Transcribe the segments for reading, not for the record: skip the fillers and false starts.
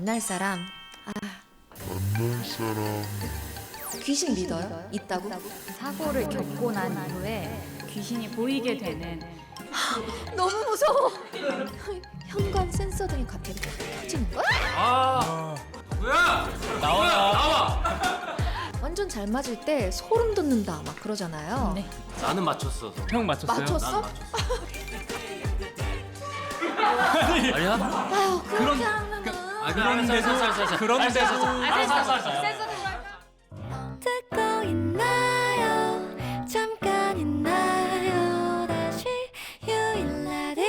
만날 사람. 만날 사람. 귀신 믿어요? 있다고? 사고를 겪고 난 이후에 귀신이 보이게 되는. 너무 무서워. 현관 센서 등이 갑자기 켜지는 거야? 뭐야? 나와. 완전 잘 맞을 때 소름 돋는다 막 그러잖아요. 네. 나는 맞췄어. 형 맞췄어요? 맞췄어? 아니야? 아유 그렇게 하면은 그런데도 듣고 있나요? 잠깐 있나요? 다시 유인 라디오.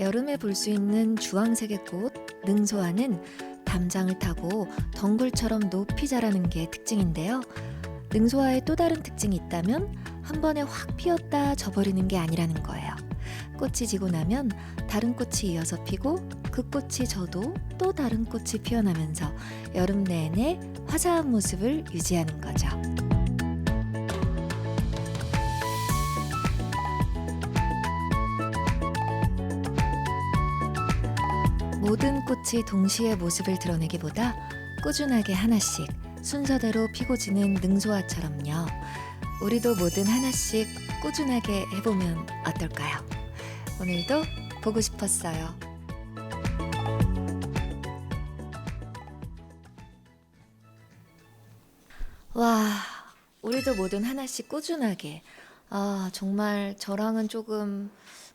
여름에 볼 수 있는 주황색의 꽃 능소화는 담장을 타고 덩굴처럼 높이 자라는 게 특징인데요. 능소화의 또 다른 특징이 있다면 한 번에 확 피었다 져버리는 게 아니라는 거예요. 꽃이 지고 나면 다른 꽃이 이어서 피고 그 꽃이 져도 또 다른 꽃이 피어나면서 여름 내내 화사한 모습을 유지하는 거죠. 모든 꽃이 동시에 모습을 드러내기보다 꾸준하게 하나씩 순서대로 피고 지는 능소화처럼요. 우리도 뭐든 하나씩 꾸준하게 해보면 어떨까요? 오늘도 보고 싶었어요. 와, 우리도 뭐든 하나씩 꾸준하게. 아, 정말 저랑은 조금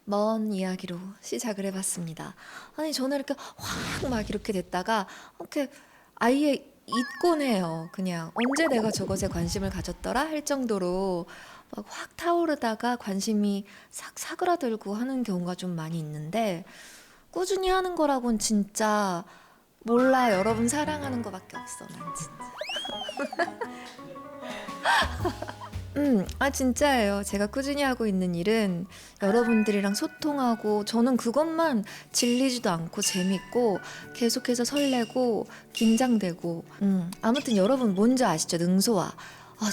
먼 이야기로 시작을 해봤습니다. 아니 저는 이렇게 확 막 이렇게 됐다가 이렇게 아예 잊곤 해요. 그냥 언제 내가 저것에 관심을 가졌더라 할 정도로 막 확 타오르다가 관심이 싹 사그라들고 하는 경우가 좀 많이 있는데 꾸준히 하는 거라고는 진짜 몰라. 여러분 사랑하는 거밖에 없어 난 진짜. 진짜예요. 제가 꾸준히 하고 있는 일은 여러분들이랑 소통하고 저는 그것만 질리지도 않고 재밌고 계속해서 설레고 긴장되고 아무튼 여러분 뭔지 아시죠? 능소화.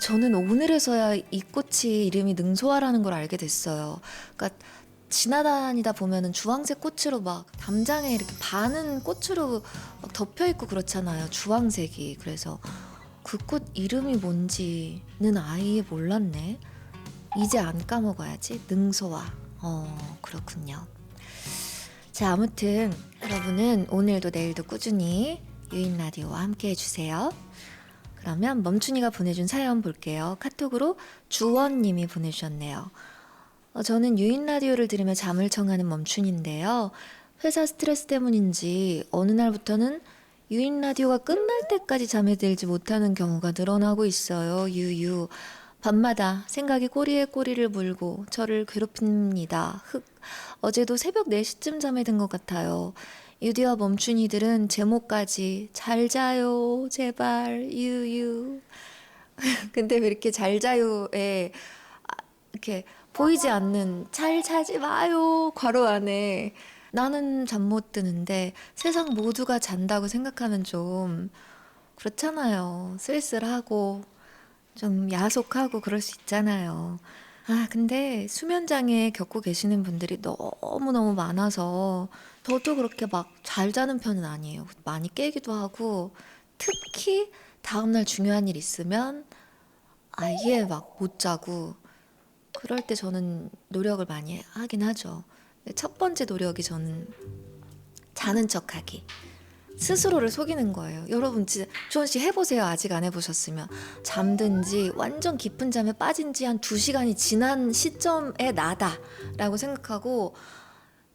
저는 오늘에서야 이 꽃이 이름이 능소화라는 걸 알게 됐어요. 그러니까 지나다니다 보면은 주황색 꽃으로 막 담장에 이렇게 반은 꽃으로 막 덮여 있고 그렇잖아요. 주황색이. 그래서 그 꽃 이름이 뭔지는 아예 몰랐네. 이제 안 까먹어야지. 능소화. 그렇군요. 자, 아무튼 여러분은 오늘도 내일도 꾸준히 유인 라디오와 함께 해주세요. 그러면 멈춘이가 보내준 사연 볼게요. 카톡으로 주원님이 보내주셨네요. 저는 유인 라디오를 들으며 잠을 청하는 멈춘인데요. 회사 스트레스 때문인지 어느 날부터는 유인 라디오가 끝날 때까지 잠에 들지 못하는 경우가 늘어나고 있어요. 유유. 밤마다 생각이 꼬리에 꼬리를 물고 저를 괴롭힙니다. 어제도 새벽 4시쯤 잠에 든 것 같아요. 유디와 멈춘이들은 제목까지 잘 자요 제발 유유. 근데 왜 이렇게 잘 자요에 이렇게 보이지 않는 잘 자지 마요 괄호 안에 나는 잠 못 드는데 세상 모두가 잔다고 생각하면 좀 그렇잖아요. 쓸쓸하고 좀 야속하고 그럴 수 있잖아요. 근데 수면장애 겪고 계시는 분들이 너무너무 많아서 저도 그렇게 막 잘 자는 편은 아니에요. 많이 깨기도 하고 특히 다음날 중요한 일 있으면 아예 막 못 자고 그럴 때 저는 노력을 많이 하긴 하죠. 첫 번째 노력이 저는 자는 척하기. 스스로를 속이는 거예요. 여러분 진짜 주원씨 해보세요. 아직 안 해보셨으면. 잠든 지 완전 깊은 잠에 빠진 지 한 2시간이 지난 시점에 나다 라고 생각하고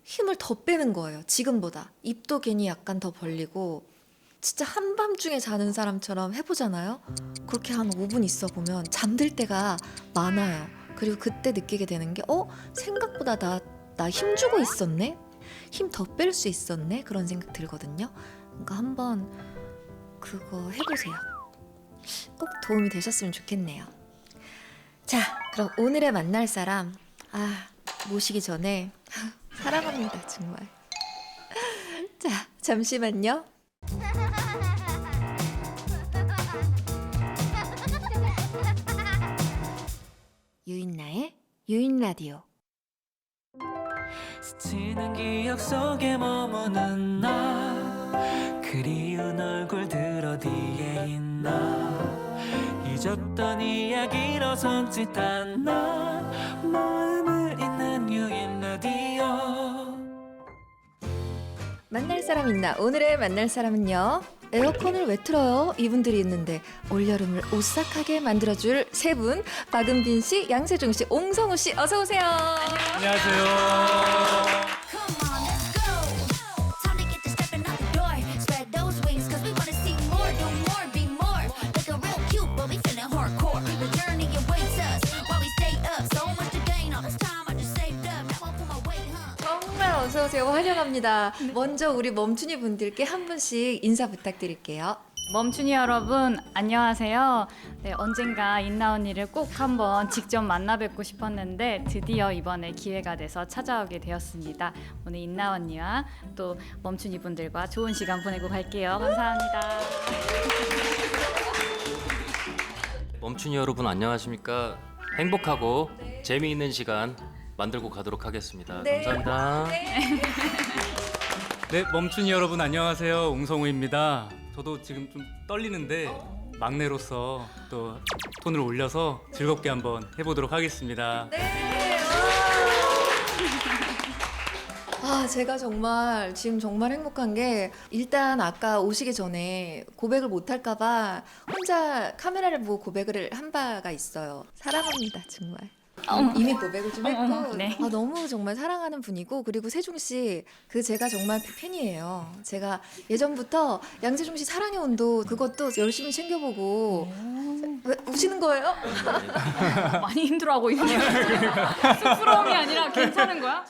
힘을 더 빼는 거예요. 지금보다. 입도 괜히 약간 더 벌리고 진짜 한밤중에 자는 사람처럼 해보잖아요. 그렇게 한 5분 있어 보면 잠들 때가 많아요. 그리고 그때 느끼게 되는 게 생각보다 나 힘주고 있었네? 힘 더 뺄 수 있었네? 그런 생각 들거든요. 그러니까 한번 그거 해보세요. 꼭 도움이 되셨으면 좋겠네요. 자, 그럼 오늘의 만날 사람 모시기 전에 사랑합니다, 정말. 자, 잠시만요. 유인 라디오. 스치는 기억 속에 머무는 나 그리운 얼굴들 어디에 있나 잊었던 이야기로 손짓한 나 마음을 잇는 유인 라디오 만날 사람 있나? 오늘의 만날 사람은요. 에어컨을 왜 틀어요? 이분들이 있는데 올여름을 오싹하게 만들어줄 세 분. 박은빈 씨, 양세종 씨, 옹성우 씨, 어서 오세요. 안녕하세요. Come on, let's go. Time to get to stepping out the door. Spread those wings, cause we wanna see more, do more, be more. Like a real cute, but we feeling hardcore. The journey awaits us while we stay up. So much to gain, all this time I just saved up. Now I'll put my weight, huh? 정말 어서 오세요. 환영합니다. 먼저 우리 멈춘이 분들께 한 분씩 인사 부탁드릴게요. 멈춘이 여러분 안녕하세요. 네, 언젠가 인나 언니를 꼭 한번 직접 만나 뵙고 싶었는데 드디어 이번에 기회가 돼서 찾아오게 되었습니다. 오늘 인나 언니와 또 멈춘이 분들과 좋은 시간 보내고 갈게요. 감사합니다. 멈춘이 여러분 안녕하십니까? 행복하고 재미있는 시간 만들고 가도록 하겠습니다. 네. 감사합니다. 네, 멈춘이 여러분 안녕하세요. 옹성우입니다. 저도 지금 좀 떨리는데 막내로서 또 톤을 올려서 즐겁게 한번 해보도록 하겠습니다. 제가 정말 지금 정말 행복한 게 일단 아까 오시기 전에 고백을 못 할까 봐 혼자 카메라를 보고 고백을 한 바가 있어요. 사랑합니다, 정말. 이미 고백을 좀 했고 네. 너무 정말 사랑하는 분이고 그리고 세종 씨 제가 정말 팬이에요. 제가 예전부터 양세종 씨 사랑의 온도 그것도 열심히 챙겨보고 왜 우시는 거예요? 많이 힘들어하고 있네요. 쑥스러움이 아니라 괜찮은 거야?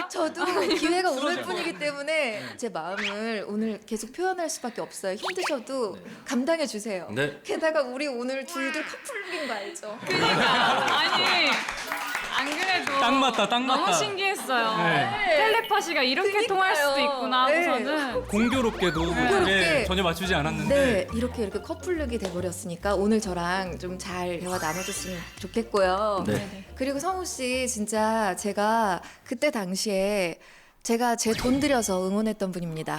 저도 기회가 오늘 뿐이기 때문에 제 마음을 오늘 계속 표현할 수밖에 없어요. 힘드셔도 감당해 주세요. 네. 게다가 우리 오늘 둘둘 커플인 거 알죠? 아니 안 그래도 딱 맞다, 딱 맞다. 너무 신기했어요. 네. 텔레파시가 이렇게 그러니까요. 통할 수도 있구나 네. 하고서는 공교롭게도 공교롭게. 네, 전혀 맞추지 않았는데 네, 이렇게 커플룩이 돼버렸으니까 오늘 저랑 좀 잘 대화 나눠줬으면 좋겠고요. 네. 그리고 성우 씨 진짜 제가 그때 당시에 제가 제 돈 들여서 응원했던 분입니다.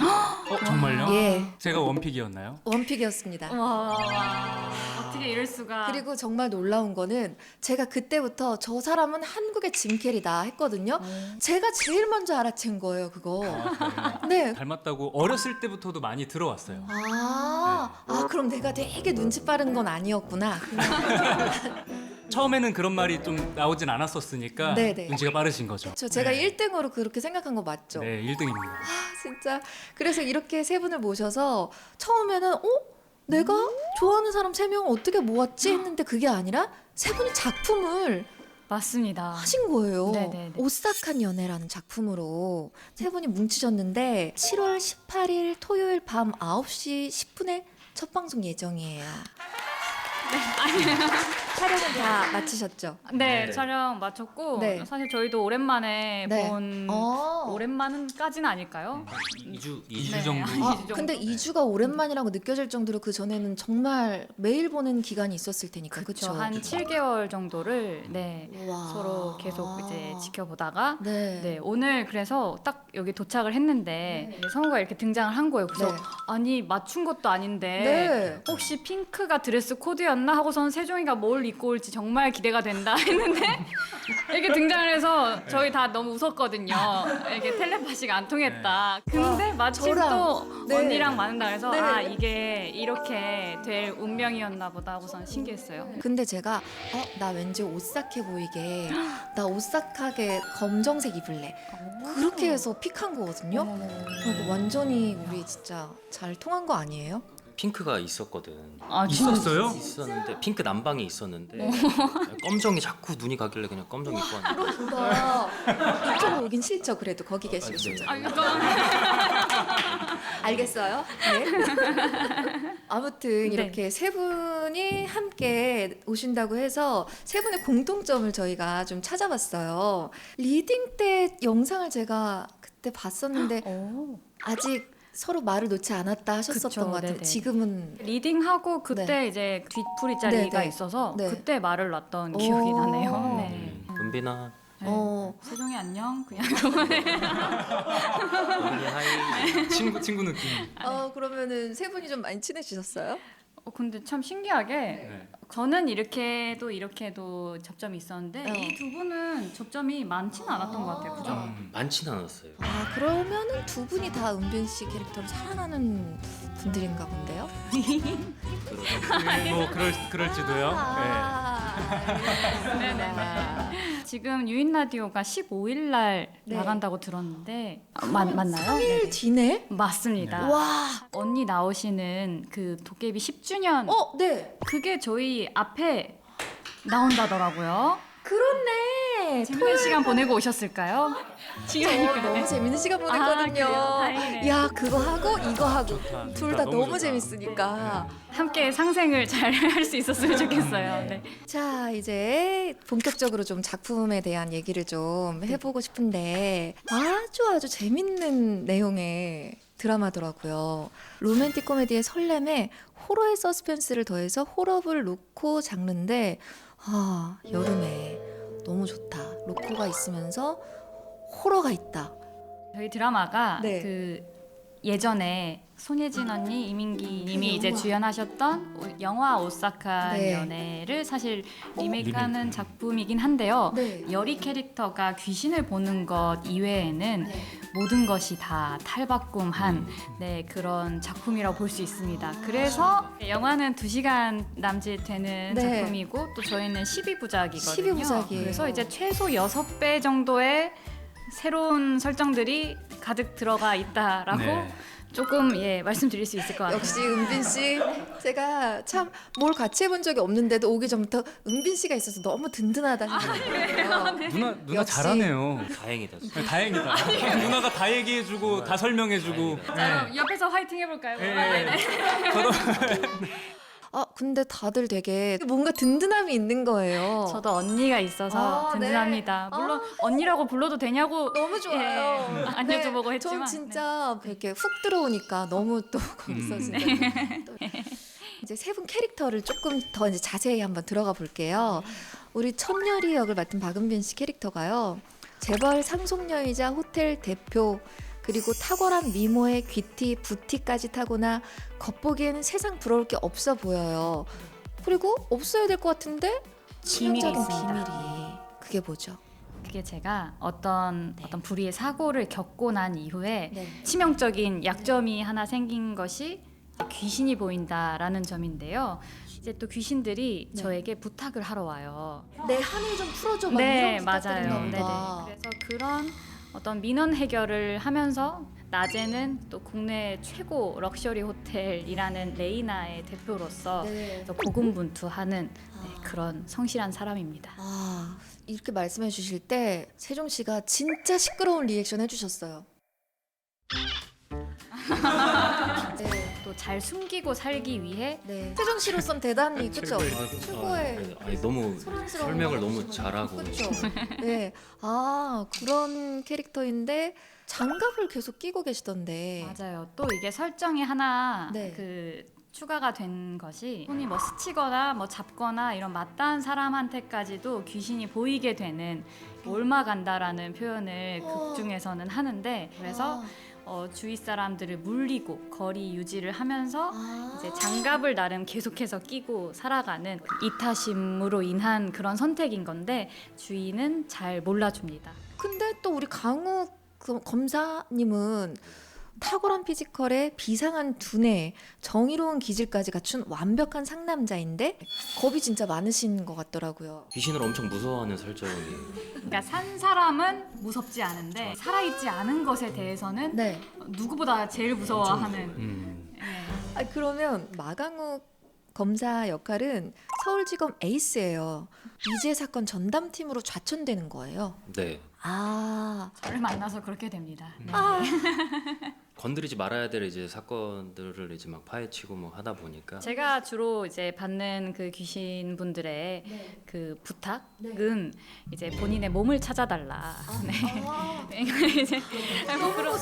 정말요? 예, 제가 원픽이었나요? 원픽이었습니다. 와 어떻게 이럴 수가. 그리고 정말 놀라운 거는 제가 그때부터 저 사람은 한국의 짐캐리다 했거든요. 제가 제일 먼저 알아챈 거예요, 그거. 네. 닮았다고 어렸을 때부터도 많이 들어왔어요. 그럼 내가 되게 눈치 빠른 건 아니었구나. 처음에는 그런 말이 좀 나오진 않았었으니까 네네. 눈치가 빠르신 거죠. 제가 네. 1등으로 그렇게 생각한 거 맞죠? 네, 1등입니다. 진짜. 그래서 이렇게 세 분을 모셔서 처음에는 내가 좋아하는 사람 3명 어떻게 모았지 했는데 그게 아니라 세 분이 작품을 맞습니다. 하신 거예요. 네네네. 오싹한 연애라는 작품으로 세 분이 뭉치셨는데 7월 18일 토요일 밤 9시 10분에 첫 방송 예정이에요. 촬영은 다 마치셨죠? 네, 네. 촬영 마쳤고 네. 사실 저희도 오랜만에 네. 본 오랜만까지는 아닐까요? 2주 네, 정도. 한 2주 정도. 근데 2주가 오랜만이라고 느껴질 정도로 그 전에는 정말 매일 보는 기간이 있었을 테니까 그렇죠. 그렇죠? 한 7개월 정도를 네, 와. 서로 계속 이제 지켜보다가 네. 네, 오늘 그래서 딱 여기 도착을 했는데 성우가 이렇게 등장을 한 거예요. 그래서 네. 아니 맞춘 것도 아닌데 네. 혹시 핑크가 드레스 코드였나 하고선 세종이가 뭘 입고 올지 정말 기대가 된다 했는데 이렇게 등장을 해서 저희 다 너무 웃었거든요. 이게 텔레파시가 안 통했다. 근데 마침 저랑, 또 네. 언니랑 만난다 해서 네. 아 이게 이렇게 될 운명이었나 보다 하고선 신기했어요. 근데 제가 나 왠지 오싹해 보이게 나 오싹하게 검정색 입을래 그렇게 해서 픽한 거거든요. 그러니까 완전히 우리 진짜 잘 통한 거 아니에요? 핑크가 있었거든. 아, 있었어요? 있었는데 핑크 남방에 있었는데 검정이 자꾸 눈이 가길래 그냥 검정 입고 왔는데 뭔가 이쪽으로 오긴 싫죠. 그래도 거기 계시고 네. 진짜. 아, 이거 알겠어요? 네. 아무튼 네. 이렇게 세 분이 함께 오신다고 해서 세 분의 공통점을 저희가 좀 찾아봤어요. 리딩 때 영상을 제가 그때 봤었는데 오. 아직 서로 말을 놓지 않았다 하셨었던 그쵸, 것 같아요. 네네. 지금은 리딩하고 그때 이제 뒷풀이 자리가 네, 네. 있어서 네. 그때 말을 놨던 기억이 오. 나네요. 네. 은빈 은빈아, 세종이 안녕. 그냥 은빈이 하이. 친구 느낌. 그러면은 세 분이 좀 많이 친해지셨어요? 근데 참 신기하게 네. 저는 이렇게도 접점이 있었는데 어. 이 두 분은 접점이 많지는 않았던 것 같아요. 그죠? 많진 않았어요. 그러면은 두 분이 다 은빈 씨 캐릭터를 사랑하는 분들인가 본데요? 뭐 그럴지도요. 네네. 지금 유인 라디오가 15일 날 네. 나간다고 들었는데 맞나요? 3일 뒤네? 맞습니다. 와, 언니 나오시는 그 도깨비 10주년 네. 그게 저희 앞에 나온다더라고요. 그렇네. 재밌는 시간 보내고 오셨을까요? 너무 재밌는 시간 보냈거든요. 그래요? 다행이네요. 야, 그거 하고 이거 하고 좋다. 둘 다 너무 너무 좋다. 재밌으니까. 함께 상생을 잘 할 수 있었으면 좋겠어요. 네. 자, 이제 본격적으로 좀 작품에 대한 얘기를 좀 해보고 싶은데 아주 재밌는 내용의 드라마더라고요. 로맨틱 코미디의 설렘에 호러의 서스펜스를 더해서 호러블 로코 장르인데 여름에 너무 좋다. 로코가 있으면서 호러가 있다. 저희 드라마가 네. 그 예전에 손예진 언니, 이민기 님이 이제 영화. 주연하셨던 영화 오사카 네. 연애를 사실 리메이크하는 리메이크. 작품이긴 한데요. 네. 여리 캐릭터가 귀신을 보는 것 이외에는 모든 것이 다 탈바꿈한 그런 작품이라고 볼 수 있습니다. 그래서 영화는 2시간 남짓 되는 네. 작품이고 또 저희는 12부작이거든요. 12부작이에요. 그래서 이제 최소 6배 정도의 새로운 설정들이 가득 들어가 있다라고 네. 조금 말씀드릴 수 있을 것 같아요. 역시 은빈 씨, 제가 참 뭘 같이 해본 적이 없는데도 오기 전부터 은빈 씨가 있어서 너무 든든하다 생각해요. 누나 역시. 잘하네요. 다행이다. 네, 다행이다. 누나가 다 얘기해주고 다 설명해주고. 자, 그럼 옆에서 화이팅 해볼까요? 네. 저도 근데 다들 되게 뭔가 든든함이 있는 거예요. 저도 언니가 있어서 든든합니다. 네. 물론 언니라고 불러도 되냐고 너무 좋아요. 안 네, 여쭤보고 했지만 전 진짜 이렇게 훅 들어오니까 너무 또 거기서 진짜 또 이제 세 분 캐릭터를 조금 더 이제 자세히 한번 들어가 볼게요. 우리 천열이 역을 맡은 박은빈 씨 캐릭터가요. 재벌 상속녀이자 호텔 대표 그리고 탁월한 미모에 귀티, 부티까지 타고나 겉보기에는 세상 부러울 게 없어 보여요. 그리고 없어야 될 것 같은데 비밀이 치명적인 있습니다. 비밀이 그게 뭐죠? 그게 제가 어떤 불의의 사고를 겪고 난 이후에 네. 치명적인 약점이 하나 생긴 것이 귀신이 보인다라는 점인데요. 이제 또 귀신들이 네. 저에게 부탁을 하러 와요. 내 한을 좀 풀어줘. 막 네, 이런 맞아요. 부탁들인가 네네. 보다. 그래서 그런 어떤 민원 해결을 하면서 낮에는 또 국내 최고 럭셔리 호텔이라는 레이나의 대표로서 네. 또 고군분투하는 그런 성실한 사람입니다. 이렇게 말씀해 주실 때 세종 씨가 진짜 시끄러운 리액션 해주셨어요. 네. 또 잘 숨기고 살기 위해 네. 세종 씨로선 대단히 그쵸? 최고의- 최고의 너무 소란스러운 설명을 거. 너무 잘하고. 그쵸? 네. 그런 캐릭터인데 장갑을 계속 끼고 계시던데. 맞아요. 또 이게 설정이 하나 네. 그 추가가 된 것이 손이 뭐 스치거나 뭐 잡거나 이런 맞닿은 사람한테까지도 귀신이 보이게 되는 옮아간다라는 표현을 극 중에서는 하는데 그래서 주위 사람들을 물리고 거리 유지를 하면서 이제 장갑을 나름 계속해서 끼고 살아가는 이타심으로 인한 그런 선택인 건데 주인은 잘 몰라줍니다. 근데 또 우리 강욱 검사님은 탁월한 피지컬에 비상한 두뇌, 정의로운 기질까지 갖춘 완벽한 상남자인데 겁이 진짜 많으신 것 같더라고요. 귀신을 엄청 무서워하는 설정이. 그러니까 산 사람은 무섭지 않은데 살아있지 않은 것에 대해서는 네. 누구보다 제일 무서워하는. 네. 그러면 마강욱 검사 역할은 서울지검 에이스예요. 미제 사건 전담팀으로 좌천되는 거예요. 네. 저를 만나서 그렇게 됩니다. 네. 건드리지 말아야 될 이제 사건들을 이제 막 파헤치고 뭐 하다 보니까 제가 주로 이제 받는 그 귀신 분들의 그 부탁은 이제 본인의 몸을 찾아달라. 네. 이제 뭐 그런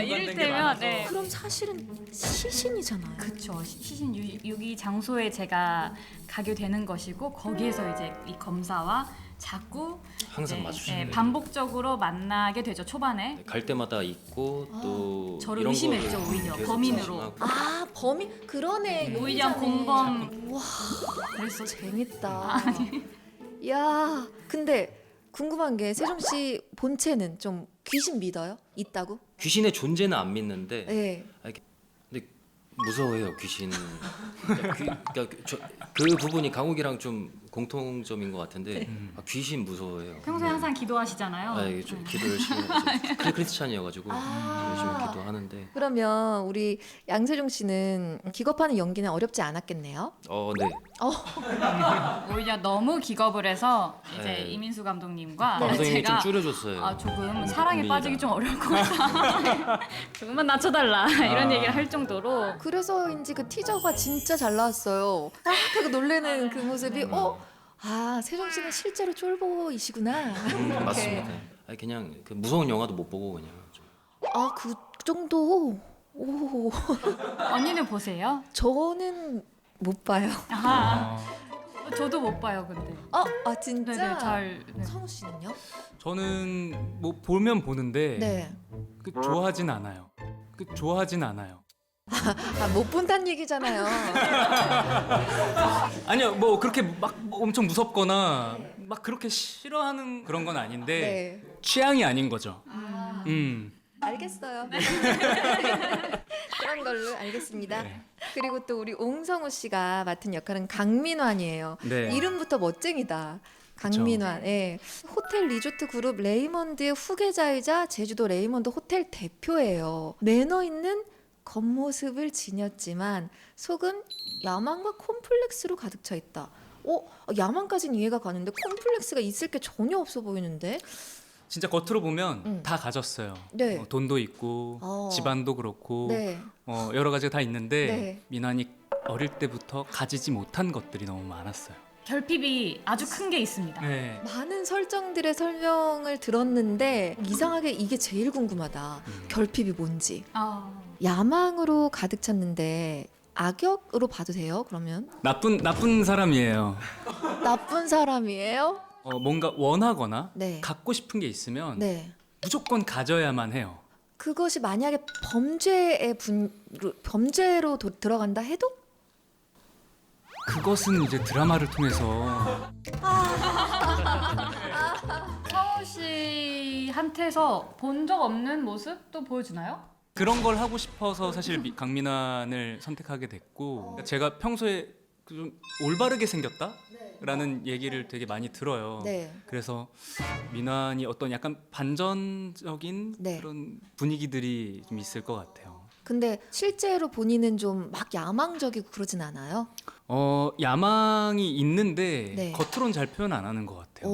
이를테면 네. 그럼 사실은 시신이잖아요. 그렇죠. 시신 유기 장소에 제가 가게 되는 것이고 거기에서 이제 이 검사와 자꾸 항상 이제, 마주치는 반복적으로 만나게 되죠 초반에. 갈 때마다 있고 또 저를 이런 의심했죠, 거를 오히려. 계속 범인으로. 의심하고. 아 범인 그러네. 오히려 용의자네. 공범. 와 그랬어. 재밌다. 야 근데 궁금한 게 세종 씨 본체는 좀 귀신 믿어요? 있다고? 귀신의 존재는 안 믿는데 네. 근데 무서워해요 귀신. 그 부분이 강욱이랑 좀 공통점인 것 같은데 귀신 무서워해요. 평소에 항상 기도하시잖아요. 아, 이게 좀 기도 열심히 해가지고 크리스찬이어가지고 열심히 기도하는데 그러면 우리 양세종 씨는 기겁하는 연기는 어렵지 않았겠네요. 네. 오히려 너무 기겁을 해서 이제 네. 이민수 감독님과 감독님이 좀 제가 줄여줬어요. 조금 사랑에 은민이가. 빠지기 좀 어려울 것 같다. 조금만 낮춰달라 이런 얘기를 할 정도로. 그래서인지 그 티저가 진짜 잘 나왔어요. 딱 하고 놀래는 그 모습이 세종 씨는 실제로 쫄보이시구나. 맞습니다. 아니, 그냥 그 무서운 영화도 못 보고 그냥 좀. 그 정도. 오. 언니는 보세요? 저는 못 봐요. 저도 못 봐요 근데. 진짜? 네네 잘. 네. 성우 씨는요? 저는 뭐 보면 보는데 네. 좋아하진 않아요. 좋아하진 않아요. 못 본다는 얘기잖아요. 아니요, 뭐 그렇게 막 엄청 무섭거나 막 그렇게 싫어하는 그런 건 아닌데 네. 취향이 아닌 거죠. 알겠어요. 그런 걸로 알겠습니다. 네. 그리고 또 우리 옹성우 씨가 맡은 역할은 강민환이에요. 네. 이름부터 멋쟁이다. 강민환. 예. 호텔 리조트 그룹 레이먼드의 후계자이자 제주도 레이먼드 호텔 대표예요. 매너 있는 겉모습을 지녔지만 속은 야망과 콤플렉스로 가득 차 있다. 야망까지는 이해가 가는데 콤플렉스가 있을 게 전혀 없어 보이는데. 진짜 겉으로 보면 다 가졌어요. 네. 돈도 있고 집안도 그렇고 네. 여러 가지가 다 있는데 네. 민환이 어릴 때부터 가지지 못한 것들이 너무 많았어요. 결핍이 아주 큰 게 있습니다. 네. 많은 설정들의 설명을 들었는데 이상하게 이게 제일 궁금하다. 결핍이 뭔지. 야망으로 가득 찼는데 악역으로 봐도 돼요? 그러면 나쁜 사람이에요. 나쁜 사람이에요? 뭔가 원하거나 네. 갖고 싶은 게 있으면 네. 무조건 가져야만 해요. 그것이 만약에 범죄로 들어간다 해도 그것은 이제 드라마를 통해서 성우 씨한테서 본 적 없는 모습도 보여주나요? 그런 걸 하고 싶어서 사실 강민환을 선택하게 됐고 제가 평소에 좀 올바르게 생겼다라는 얘기를 되게 많이 들어요. 네. 그래서 민환이 어떤 약간 반전적인 네. 그런 분위기들이 좀 있을 것 같아요. 근데 실제로 본인은 좀 막 야망적이고 그러진 않아요? 야망이 있는데 네. 겉으로는 잘 표현 안 하는 것 같아요.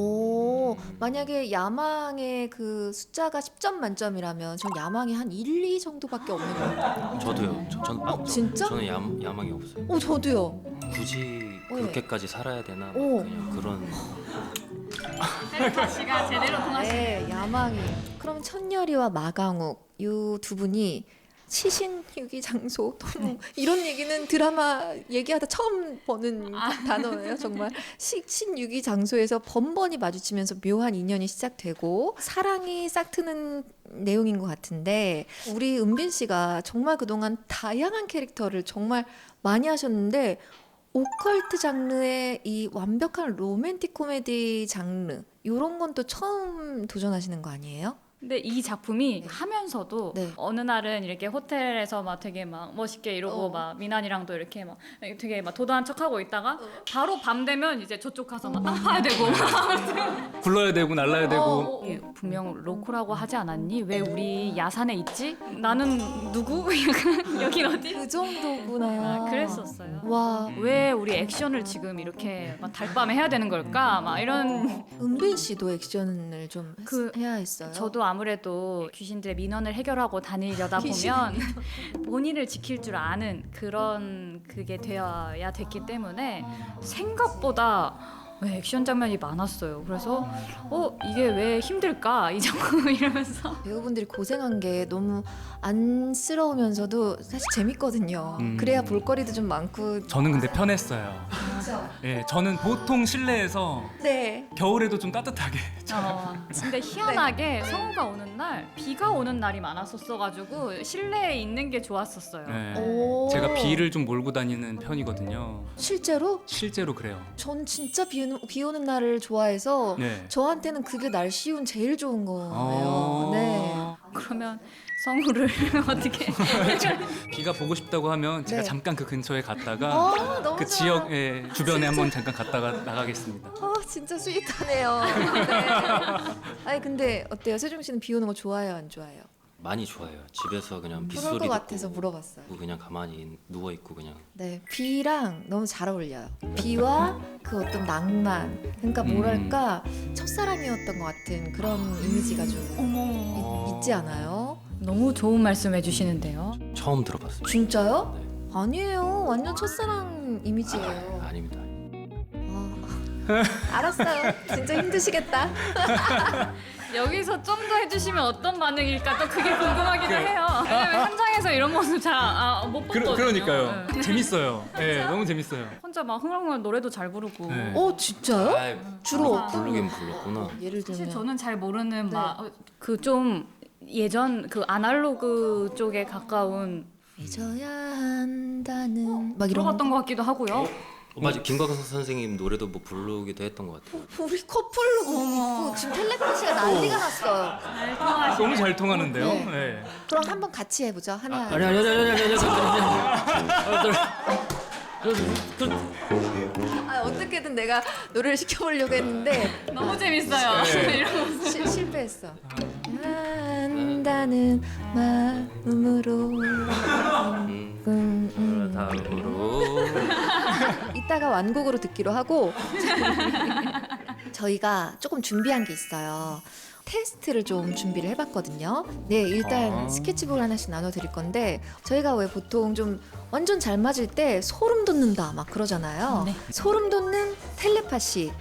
만약에 야망의 그 숫자가 10점 만점이라면 전 야망이 한 1, 2 정도밖에 없는 것 같아요. 저도요. 저는 빵점. 진짜? 저는 야망이 없어요. 저도요. 굳이 그렇게까지 살아야 되나? 오. 그냥 그런. 씨가 제대로 통하시네. 네, 야망이. 그럼 천열이와 마강욱 이 두 분이 시신유기 장소 너무 이런 얘기는 드라마 얘기하다 처음 보는 단어예요. 정말 시신유기 장소에서 번번이 마주치면서 묘한 인연이 시작되고 사랑이 싹트는 내용인 것 같은데 우리 은빈 씨가 정말 그동안 다양한 캐릭터를 정말 많이 하셨는데 오컬트 장르의 이 완벽한 로맨틱 코미디 장르 이런 건 또 처음 도전하시는 거 아니에요? 근데 이 작품이 하면서도 네. 어느 날은 이렇게 호텔에서 막 되게 막 멋있게 이러고 막 미난이랑도 이렇게 막 되게 막 도도한 척하고 있다가 바로 밤 되면 이제 저쪽 가서 막 땅 파야 되고 굴러야 되고 날라야 되고 이게 분명 로코라고 하지 않았니? 왜 우리 야산에 있지? 나는 누구? 약간 여긴 어디? 그 정도구나. 그랬었어요. 와, 왜 우리 액션을 지금 이렇게 막 달밤에 해야 되는 걸까? 막 이런. 은빈 씨도 액션을 좀 해야 했어요. 저도 아무래도 귀신들의 민원을 해결하고 다니려다 보면 본인을 지킬 줄 아는 그런 그게 되어야 됐기 때문에 생각보다 액션 장면이 많았어요. 그래서 이게 왜 힘들까 이 작품 이러면서 배우분들이 고생한 게 너무 안쓰러우면서도 사실 재밌거든요. 그래야 볼거리도 좀 많고. 저는 근데 편했어요. 그쵸. 예, 저는 보통 실내에서 네. 겨울에도 좀 따뜻하게. 근데 희한하게 성우가 오는 날 비가 오는 날이 많았었어가지고 실내에 있는 게 좋았었어요. 예, 오. 제가 비를 좀 몰고 다니는 편이거든요. 실제로? 실제로 그래요. 전 진짜 비 오는 날을 좋아해서 네. 저한테는 그게 날씨운 제일 좋은 거예요. 어. 네. 그러면 성우를 어떻게? 비가 보고 싶다고 하면 제가 네. 잠깐 그 근처에 갔다가 너무 그 좋아. 지역 주변에 한번 잠깐 갔다가 나가겠습니다. 진짜 스윗하네요. 네. 아니 근데 어때요? 세종 씨는 비 오는 거 좋아해요, 안 좋아해요? 많이 좋아해요. 집에서 그냥 그럴 빗소리 것 같아서 듣고 물어봤어요. 그냥 가만히 누워 있고 그냥 네, 비랑 너무 잘 어울려요. 비와 그 어떤 낭만, 그러니까 뭐랄까 첫사랑이었던 것 같은 그런 이미지가 좀 어머, 있지 않아요? 너무 좋은 말씀 해주시는데요. 처음 들어봤어요. 진짜요? 아니에요. 완전 첫사랑 이미지예요. 아닙니다. 알았어요. 진짜 힘드시겠다. 여기서 좀 더 해주시면 어떤 반응일까 또 그게 궁금하기도 해요. 왜냐면 현장에서 이런 모습 잘 못 봤거든요. 그러니까요. 네. 재밌어요. 예, 너무 재밌어요. 혼자 막 흥얼흥얼 노래도 잘 부르고. 네. 진짜요? 아이, 주로 아, 어떤 부르긴 불렀구나. 예를 사실 들면 저는 잘 모르는 네. 막 그 좀 예전 그 아날로그 쪽에 가까운 잊어야 한다는 막 이런 들어봤던 것 같기도 하고요. 맞아, 김광석 선생님 노래도 뭐 부르기도 했던 것 같아요. 우리 커플로 있고 지금 텔레파시가 난리가 났어요. 잘 통하시. 너무 잘 통하는데요. 네. 네. 그럼 한번 같이 해보죠. 하나. 아니 어떻게든 내가 노래를 시켜보려고 했는데 너무 재밌어요. 네. 이런 거. 실패했어. 한다는 마음으로. 다음으로 이따가 완곡으로 듣기로 하고 저희가 조금 준비한 게 있어요. 테스트를 좀 준비를 해봤거든요. 네, 일단 스케치북을 하나씩 나눠드릴 건데 저희가 왜 보통 좀 완전 잘 맞을 때 소름 돋는다 막 그러잖아요. 네. 소름 돋는 텔레파시.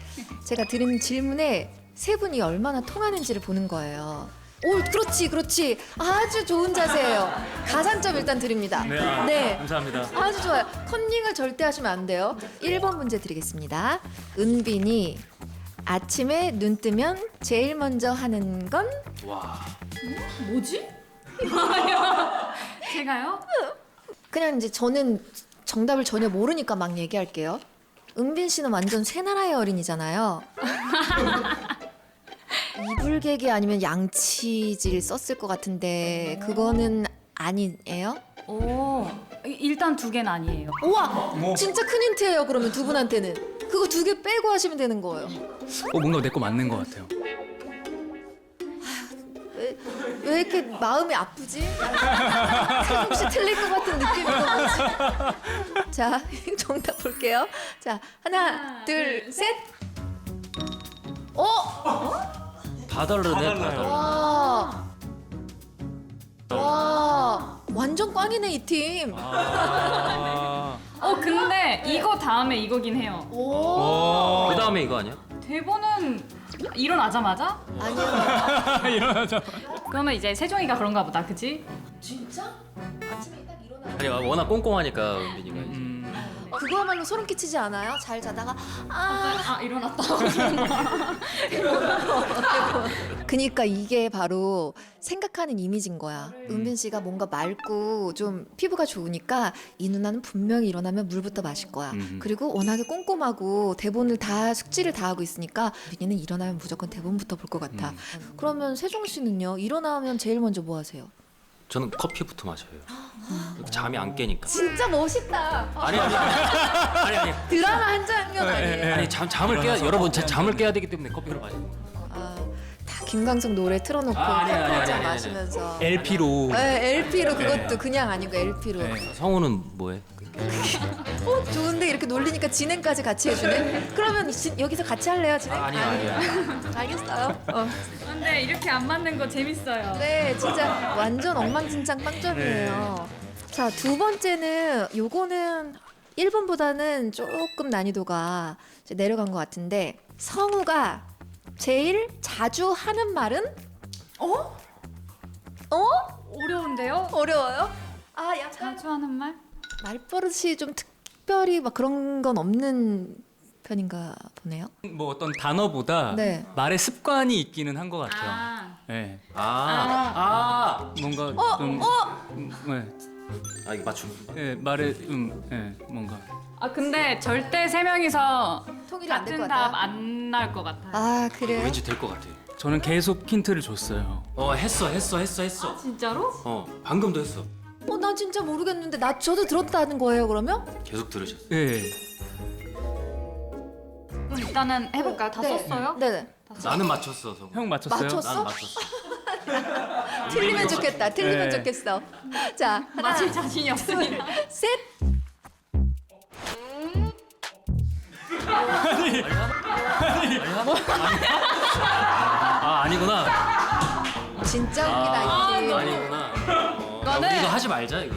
제가 드린 질문에 세 분이 얼마나 통하는지를 보는 거예요. 오, 그렇지. 아주 좋은 자세예요. 가산점 일단 드립니다. 네, 네. 감사합니다. 아주 좋아요. 컨닝을 절대 하시면 안 돼요. 1번 문제 드리겠습니다. 은빈이 아침에 눈 뜨면 제일 먼저 하는 건? 와 뭐지? 제가요? 그냥 이제 저는 정답을 전혀 모르니까 막 얘기할게요. 은빈 씨는 완전 새나라의 어린이잖아요. 이불개기 아니면 양치질 썼을 것 같은데 그거는 아니에요? 오, 일단 두 개는 아니에요. 우와! 뭐? 진짜 큰 힌트예요. 그러면 두 분한테는. 그거 두 개 빼고 하시면 되는 거예요. 뭔가 내 거 맞는 것 같아요. 왜 이렇게 마음이 아프지? 혹시 틀릴 것 같은 느낌인 거 뭐지? 자, 정답 볼게요. 자, 하나, 둘, 셋. 다 다르네. 다 다르네. 와, 완전 꽝이네 이 팀. 근데 이거 다음에 이거긴 해요. 오, 그 다음에 이거 아니야? 대본은 일어나자마자? 아니요. 그러면 이제 세종이가 그런가 보다, 그치? 진짜? 아침에 딱 일어나. 아니 워낙 꼼꼼하니까 은빈이가 이제. 그거야말로 소름 끼치지 않아요? 잘 자다가 아, 일어났다. 그니까 이게 바로 생각하는 이미지인 거야. 은빈 씨가 뭔가 맑고 좀 피부가 좋으니까 이 누나는 분명히 일어나면 물부터 마실 거야. 그리고 워낙에 꼼꼼하고 대본을 다 숙지를 다 하고 있으니까 은빈이는 일어나면 무조건 대본부터 볼 것 같아. 그러면 세종 씨는요? 일어나면 제일 먼저 뭐 하세요? 저는 커피부터 마셔요. 잠이 안 깨니까. 진짜 멋있다. 아니. 드라마 한 장면 아니에요? 아니 잠을 깨야 여러분 잠을 깨야 되기 때문에 커피를 마시는 거예요. 다 김광석 노래 틀어놓고 아니, 커피 한잔 아니. 마시면서 LP로. 네, LP로 그것도 그냥 아니고 LP로. 네. 성우는 뭐해? 좋은데 이렇게 놀리니까 진행까지 같이 해주네. 그러면 여기서 같이 할래요 진행? 아니야. 알겠어요. 근데 이렇게 안 맞는 거 재밌어요. 네, 진짜 완전 엉망진창 빵점이에요. 자, 두 번째는 요거는 1번보다는 조금 난이도가 이제 내려간 것 같은데 성우가 제일 자주 하는 말은? 어려운데요? 어려워요? 아, 약간 자주 하는 말? 말버릇이 좀 특별히 막 그런 건 없는 편인가 보네요. 뭐 어떤 단어보다 네. 말의 습관이 있기는 한 것 같아요. 아, 네. 뭔가 좀 네. 아 이거 맞춤. 네, 말의 네, 뭔가 근데 절대 세 명이서 통일이 안 될 것 같은 답 같아요. 안 나올 것 같아요. 아 그래요? 왠지 될 것 같아. 저는 계속 힌트를 줬어요. 했어. 진짜로? 방금도 했어. 나 진짜 모르겠는데 저도 들었다는 거예요 그러면? 계속 들으셨어. 네. 그럼 일단은 해볼까요? 다 네. 썼어요? 네네. 나는 맞췄어. 성우. 형 맞췄어요? 맞췄어? 난 맞췄어. 틀리면 좋겠다. 틀리면 네. 좋겠어. 자 하나 맞힐 자신이 없으니까. 셋. 아니구나. 진짜 웃기다 이 팀. 아니구나. 이거는- 우리 이거 하지 말자 이거.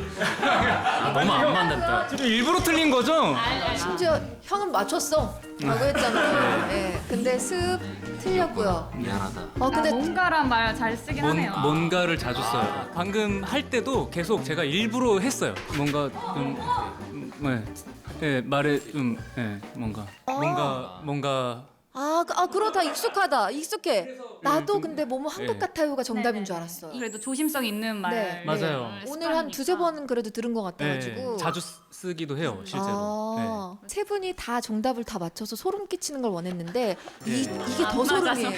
너무 안 맞는다. 지금 일부러 틀린 거죠? 심지어 형은 맞췄어 라고 했잖아요. 네. 근데 습 틀렸고요. 미안하다. 근데 뭔가란 말 잘 쓰긴 하네요. 뭔가를 자주 써요. 방금 할 때도 계속 제가 일부러 했어요. 뭔가 네. 네, 말에 네, 뭔가 그렇다. 익숙해. 나도 근데 뭐뭐 한 것 네. 같아요가 정답인 줄 알았어요. 그래도 조심성 있는 말. 네. 맞아요. 오늘 한 두세 번은 그래도 들은 것 같아가지고. 네, 자주 쓰기도 해요, 실제로. 네. 세 분이 다 정답을 다 맞춰서 소름 끼치는 걸 원했는데 이게 더 소름이에요.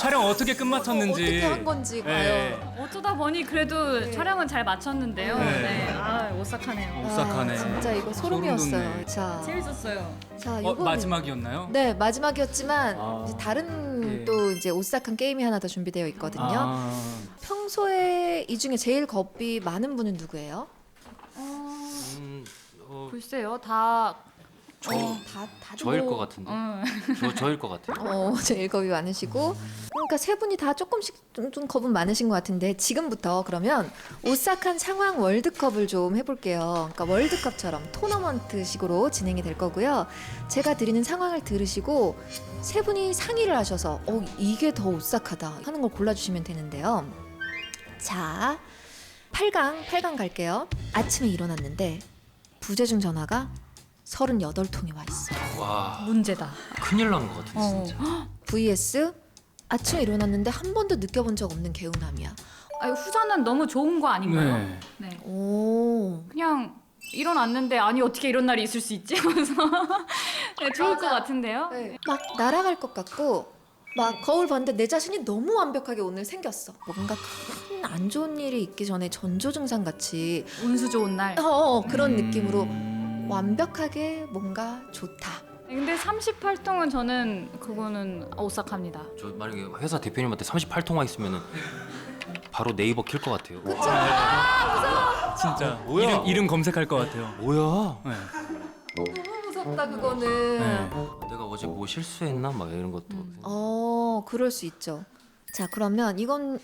촬영 어떻게 끝마쳤는지. 어떻게 한 건지 네. 과연. 어쩌다 보니 그래도 촬영은 잘 마쳤는데요. 네. 네. 오싹하네요. 오싹하네. 진짜 이거 소름 소름이었어요. 돋네. 자, 재밌었어요. 이번 마지막이었나요? 네 마지막이었지만 아. 이제 다른 예. 또 이제 오싹한 게임이 하나 더 준비되어 있거든요. 아, 평소에 이 중에 제일 겁이 많은 분은 누구예요? 글쎄요, 다. 다들 저일 뭐- 것 같은데. 저일 것 같아. 제일 겁이 많으시고 그러니까 세 분이 다 조금씩 좀 겁은 많으신 것 같은데 지금부터 그러면 오싹한 상황 월드컵을 좀 해볼게요. 그러니까 월드컵처럼 토너먼트식으로 진행이 될 거고요. 제가 드리는 상황을 들으시고 세 분이 상의를 하셔서 이게 더 오싹하다 하는 걸 골라주시면 되는데요. 자, 8강 갈게요. 아침에 일어났는데 부재중 전화가 38통이 와 있어. 와 문제다. 큰일 난 것 같아 진짜. vs 아침에 일어났는데 한 번도 느껴본 적 없는 개운함이야. 후자는 너무 좋은 거 아닌가요? 네. 네. 오. 그냥 일어났는데 아니 어떻게 이런 날이 있을 수 있지? 하면서 네, 좋을 것 같은데요. 막 날아갈 것 같고 막 거울 봤는데 내 자신이 너무 완벽하게 오늘 생겼어. 뭔가 큰 안 좋은 일이 있기 전에 전조 증상 같이 운수 좋은 날. 그런 느낌으로 완벽하게 뭔가 좋다. 근데 38통은 저는 그거는 오싹합니다. 저 만약에 회사 대표님한테 38통화 있으면은 바로 네이버 킬 것 같아요. 진짜 뭐야? 이름 검색할 것 같아요. 뭐야? 네. 너무 무섭다 그거는. 네. 내가 어제 뭐 실수했나 막 이런 것도. 그럴 수 있죠. 자, 그러면 이건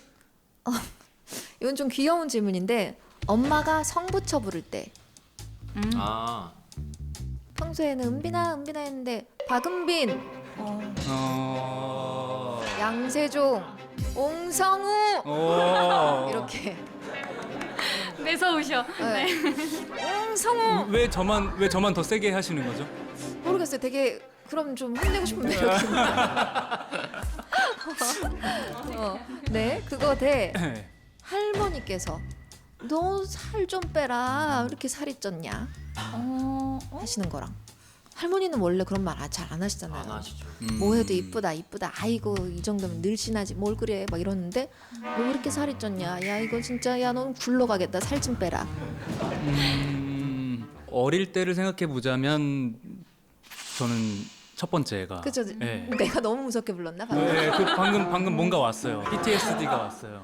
좀 귀여운 질문인데 엄마가 성부쳐 부를 때 아 평소에는 은빈아 했는데 박은빈, 양세종, 옹성우 이렇게 매서우셔. 네. 옹성우 왜 저만 더 세게 하시는 거죠? 모르겠어요. 되게 그럼 좀 혼내고 싶은 매력이 있는데. 네, 그거 대 네. 할머니께서 너 살 좀 빼라. 왜 이렇게 살이 쪘냐? 하시는 거랑 할머니는 원래 그런 말 잘 안 하시잖아요. 안 하시죠. 뭐 해도 이쁘다. 아이고 이 정도면 늘씬하지 뭘 그래 막 이러는데 너 왜 이렇게 살이 쪘냐? 야 이거 진짜 야 넌 굴러가겠다. 살 좀 빼라. 어릴 때를 생각해 보자면 저는 첫 번째가 그죠? 네. 내가 너무 무섭게 불렀나 방금? 네, 방금 뭔가 왔어요. PTSD가 왔어요.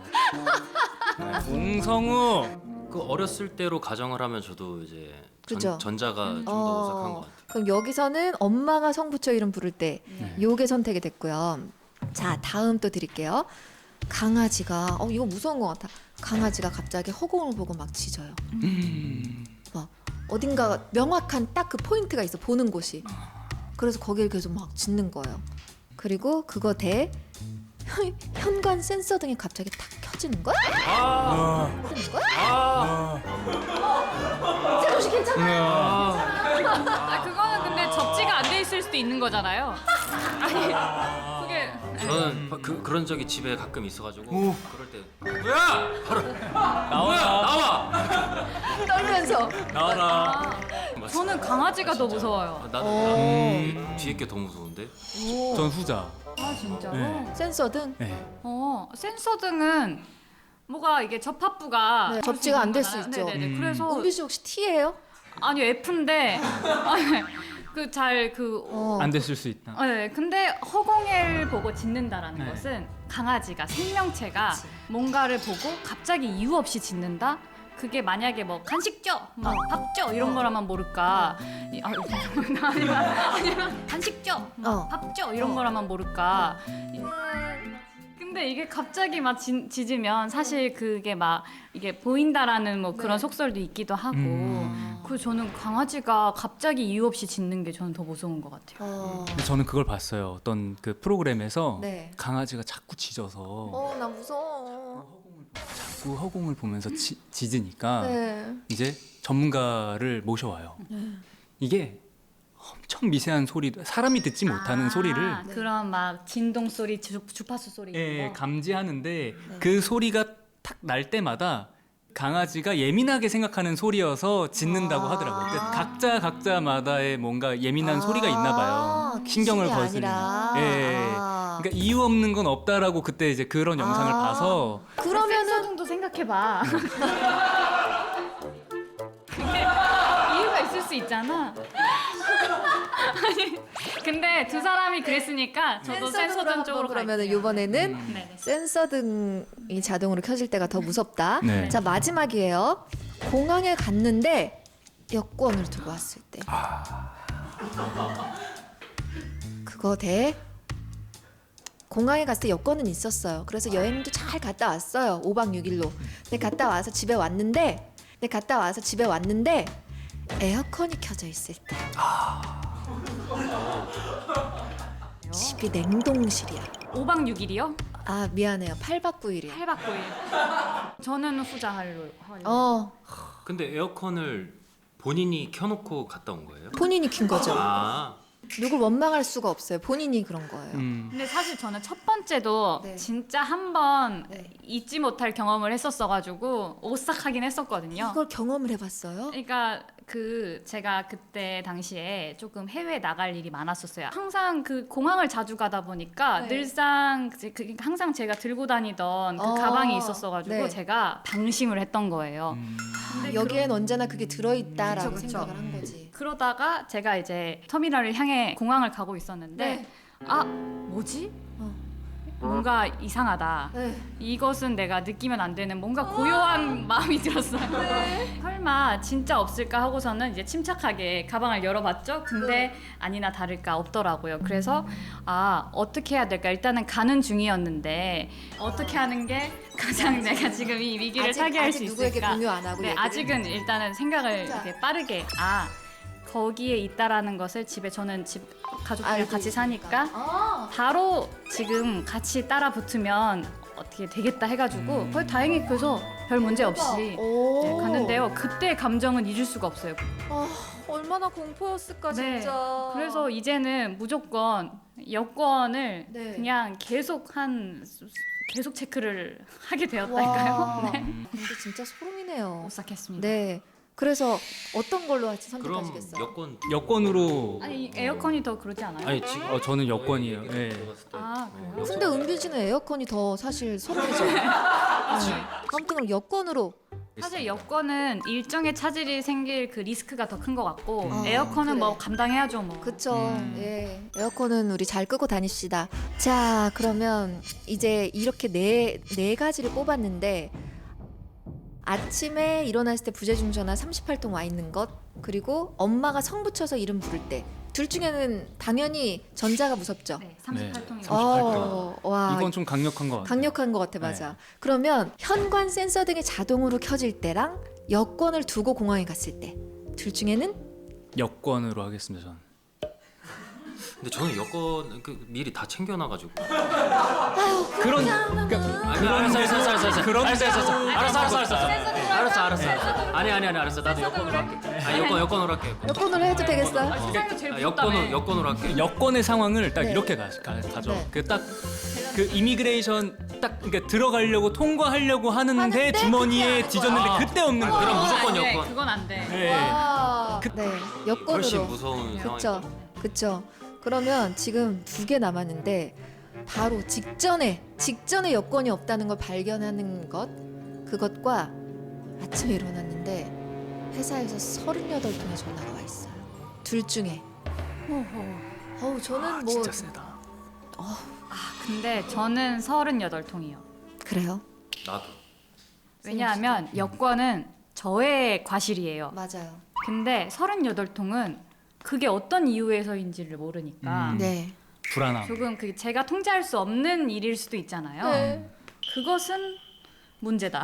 네. 옹성우 그 어렸을 때로 가정을 하면 저도 이제 그죠? 전자가 좀 더 오싹한 것 같아요. 그럼 여기서는 엄마가 성부처 이름 부를 때 요게 선택이 됐고요. 자 다음 또 드릴게요. 강아지가 이거 무서운 것 같아. 강아지가 갑자기 허공을 보고 막 짖어요. 막 어딘가 명확한 딱 그 포인트가 있어 보는 곳이. 그래서 거기를 계속 막 짖는 거예요. 그리고 그거 대 현관 센서 등이 갑자기 탁 켜지는 거야? 켜지는 거야? 세종씨 괜찮아? 아, 그거는 근데 접지가 안 돼 있을 수도 있는 거잖아요. 아니 그게 저는 그런 적이 집에 가끔 있어가지고 그럴 때 나와. 떨면서. 나와라. 저는 강아지가 더 무서워요. 나도 뒤에 게 더 무서운데. 전 후자. 아 진짜로? 네. 센서 등. 네. 센서 등은 뭐가 이게 접합부가 네, 할 접지가 안 될 수 있는 있죠. 거잖아요. 네네네. 그래서 은비 씨 혹시 T예요? 아니요 F인데 안 됐을 수 있다. 네, 근데 허공을 보고 짖는다라는 네. 것은 강아지가 생명체가 뭔가를 보고 갑자기 이유 없이 짖는다? 그게 만약에 뭐 간식 줘, 막 밥 줘 이런 거라면 모를까? 아니면 간식 줘, 밥 줘 이런 거라면 모를까? 근데 이게 갑자기 막 짖으면 사실 그게 막 이게 보인다라는 뭐 그런 속설도 있기도 하고 그래서 저는 강아지가 갑자기 이유 없이 짖는 게 저는 더 무서운 것 같아요. 근데 저는 그걸 봤어요. 어떤 그 프로그램에서 네. 강아지가 자꾸 짖어서 나 무서워. 자꾸 허공을 보면서 짖으니까 네. 이제 전문가를 모셔와요. 이게 엄청 미세한 소리, 사람이 듣지 못하는 소리를 그런 막 진동 소리, 주파수 소리 이런 거? 감지하는데 그 소리가 탁 날 때마다 강아지가 예민하게 생각하는 소리여서 짖는다고 하더라고요. 그러니까 각자마다의 뭔가 예민한 소리가 있나 봐요. 신경을 귀신이 거스르는. 아니라. 그러니까 이유 없는 건 없다라고 그때 이제 그런 영상을 봐서 그러면은 센서등도 생각해봐. 근데 이유가 있을 수 있잖아. 아니, 근데 두 사람이 그랬으니까 저도 센서등 쪽으로 그러면은 갈게요. 이번에는 네네. 센서 등이 자동으로 켜질 때가 더 무섭다. 네. 자 마지막이에요. 공항에 갔는데 여권을 두고 왔을 때. 그거 돼? 공항에 갔을 때 여권은 있었어요. 그래서 여행도 잘 갔다 왔어요. 5박 6일로. 근데 갔다 와서 집에 왔는데 에어컨이 켜져 있을 때. 집이 냉동실이야. 5박 6일이요? 아 미안해요. 8박 9일이야. 8박 9일. 저는 후자 하려고. 근데 에어컨을 본인이 켜놓고 갔다 온 거예요? 본인이 킨 거죠. 아, 누굴 원망할 수가 없어요. 본인이 그런 거예요. 근데 사실 저는 첫 번째도 네. 진짜 한 번 네. 잊지 못할 경험을 했었어가지고 오싹하긴 했었거든요. 이걸 경험을 해봤어요? 그러니까 제가 그때 당시에 조금 해외 나갈 일이 많았었어요. 항상 그 공항을 자주 가다 보니까 네. 늘상 항상 제가 들고 다니던 그 가방이 있었어가지고 네. 제가 방심을 했던 거예요. 근데 여기엔 언제나 그게 들어있다라고 그쵸, 그쵸. 생각을 한 거지. 그러다가 제가 이제 터미널을 향해 공항을 가고 있었는데 네. 아 뭐지? 뭔가 이상하다. 네. 이것은 내가 느끼면 안 되는 뭔가 고요한 마음이 들었어요. 설마 진짜 없을까 하고서는 이제 침착하게 가방을 열어봤죠. 근데 아니나 다를까 없더라고요. 그래서 어떻게 해야 될까? 일단은 가는 중이었는데 어떻게 하는 게 가장 내가 지금 이 위기를 타개할 수 아직 누구에게 있을까? 공유 안 하고 네, 얘기를. 아직은 일단은 생각을 혼자. 이렇게 빠르게 거기에 있다라는 것을 집에 저는 가족들이랑 알고 같이 있으니까. 사니까 바로 지금 같이 따라 붙으면 어떻게 되겠다 해가지고 거의 다행히 그래서 별 문제 없이 오. 네, 갔는데요. 그때 감정은 잊을 수가 없어요. 얼마나 공포였을까 네. 진짜. 그래서 이제는 무조건 여권을 네. 그냥 계속 체크를 하게 되었달까요? 와. 네. 근데 진짜 소름이네요. 오싹했습니다. 네. 그래서 어떤 걸로 할지 그럼 선택하시겠어요? 여권으로 아니 에어컨이 더 그러지 않아요? 아니 지금 저는 여권이에요. 네. 들어갔을 때 그래요? 근데 은비지는 에어컨이 더 사실 소름이죠. 네. 아무튼 그럼 여권으로. 사실 여권은 일정의 차질이 생길 그 리스크가 더 큰 것 같고 에어컨은 그래. 뭐 감당해야죠 뭐. 그쵸. 예. 에어컨은 우리 잘 끄고 다닙시다. 자, 그러면 이제 이렇게 네 가지를 뽑았는데 아침에 일어났을 때 부재중 전화 38통 와 있는 것, 그리고 엄마가 성 붙여서 이름 부를 때. 둘 중에는 당연히 전자가 무섭죠. 네, 38통이. 38통. 와. 이건 좀 강력한 것 같아요. 강력한 것 같아, 맞아. 그러면 현관 센서 등이 자동으로 켜질 때랑 여권을 두고 공항에 갔을 때 둘 중에는 여권으로 하겠습니다. 저는. 근데 저는 여권 미리 다 챙겨놔가지고. 그런 그러니까 알았어. 아니 알았어. 나도 여권으로 할게. 여권으로 할게. 여권으로 해도 되겠어요? 여권으로 할게. 여권의 상황을 딱 네. 이렇게 가져. 네. 그 딱 그 이미그레이션 딱 그러니까 들어가려고 통과하려고 하는데 주머니에 그때 뒤졌는데 아. 그때 없는 거예요. 그럼 무조건 안 돼. 여권. 그건 안 돼. 네. 와, 네, 훨씬 여권으로. 무서운 그쵸, 상황이. 그쵸. 그러면 지금 2개 남았는데 바로 직전에 여권이 없다는 걸 발견하는 그것과 아침에 일어났는데 회사에서 38통의 전화가 와 있어요. 둘 중에. 저는 뭐 진짜 세다. 근데 저는 38통이요. 그래요? 나도. 왜냐하면 여권은 저의 과실이에요. 맞아요. 근데 38통은 그게 어떤 이유에서인지를 모르니까 네. 불안함. 조금 그게 제가 통제할 수 없는 일일 수도 있잖아요. 네. 그것은 문제다.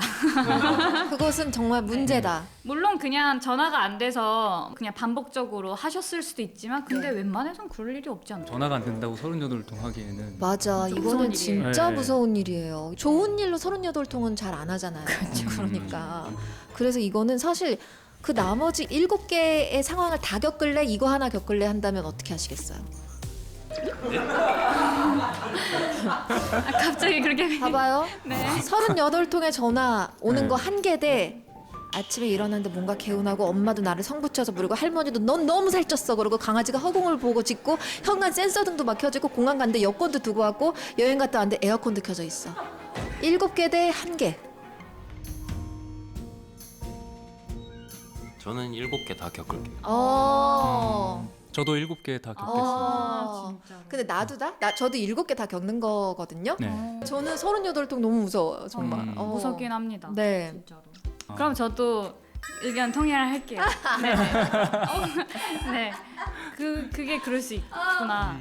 그것은 정말 문제다. 물론 그냥 전화가 안 돼서 그냥 반복적으로 하셨을 수도 있지만 근데 네. 웬만해선 그럴 일이 없지 않나. 전화가 안 된다고 38통 하기에는 맞아. 좀 이거는 무서운 진짜 네. 무서운 일이에요. 좋은 일로 38통은 잘 안 하잖아요. 그러니까. 그래서 이거는 사실 그 나머지 7개의 상황을 다 겪을래? 이거 하나 겪을래? 한다면 어떻게 하시겠어요? 갑자기 그렇게 봐봐요. 네. 38통의 전화 오는 네. 거 한 개 대 아침에 일어났는데 뭔가 개운하고 엄마도 나를 성붙여서 부르고 할머니도 넌 너무 살쪘어 그러고 강아지가 허공을 보고 짖고 현관 센서등도 막 켜지고 공항 갔는데 여권도 두고 왔고 여행 갔다 왔는데 에어컨도 켜져 있어. 7개 대 1개. 저는 7개 다 겪을게요. 저도 7개 다 겪겠습니다. 어. 근데 나도 저도 7개 다 겪는 거거든요. 네. 저는 38통 너무 무서워요, 정말. 무섭긴 합니다. 네. 진짜로. 그럼 저도 의견 통일할게요. 네. 네. 그게 그럴 수 있구나.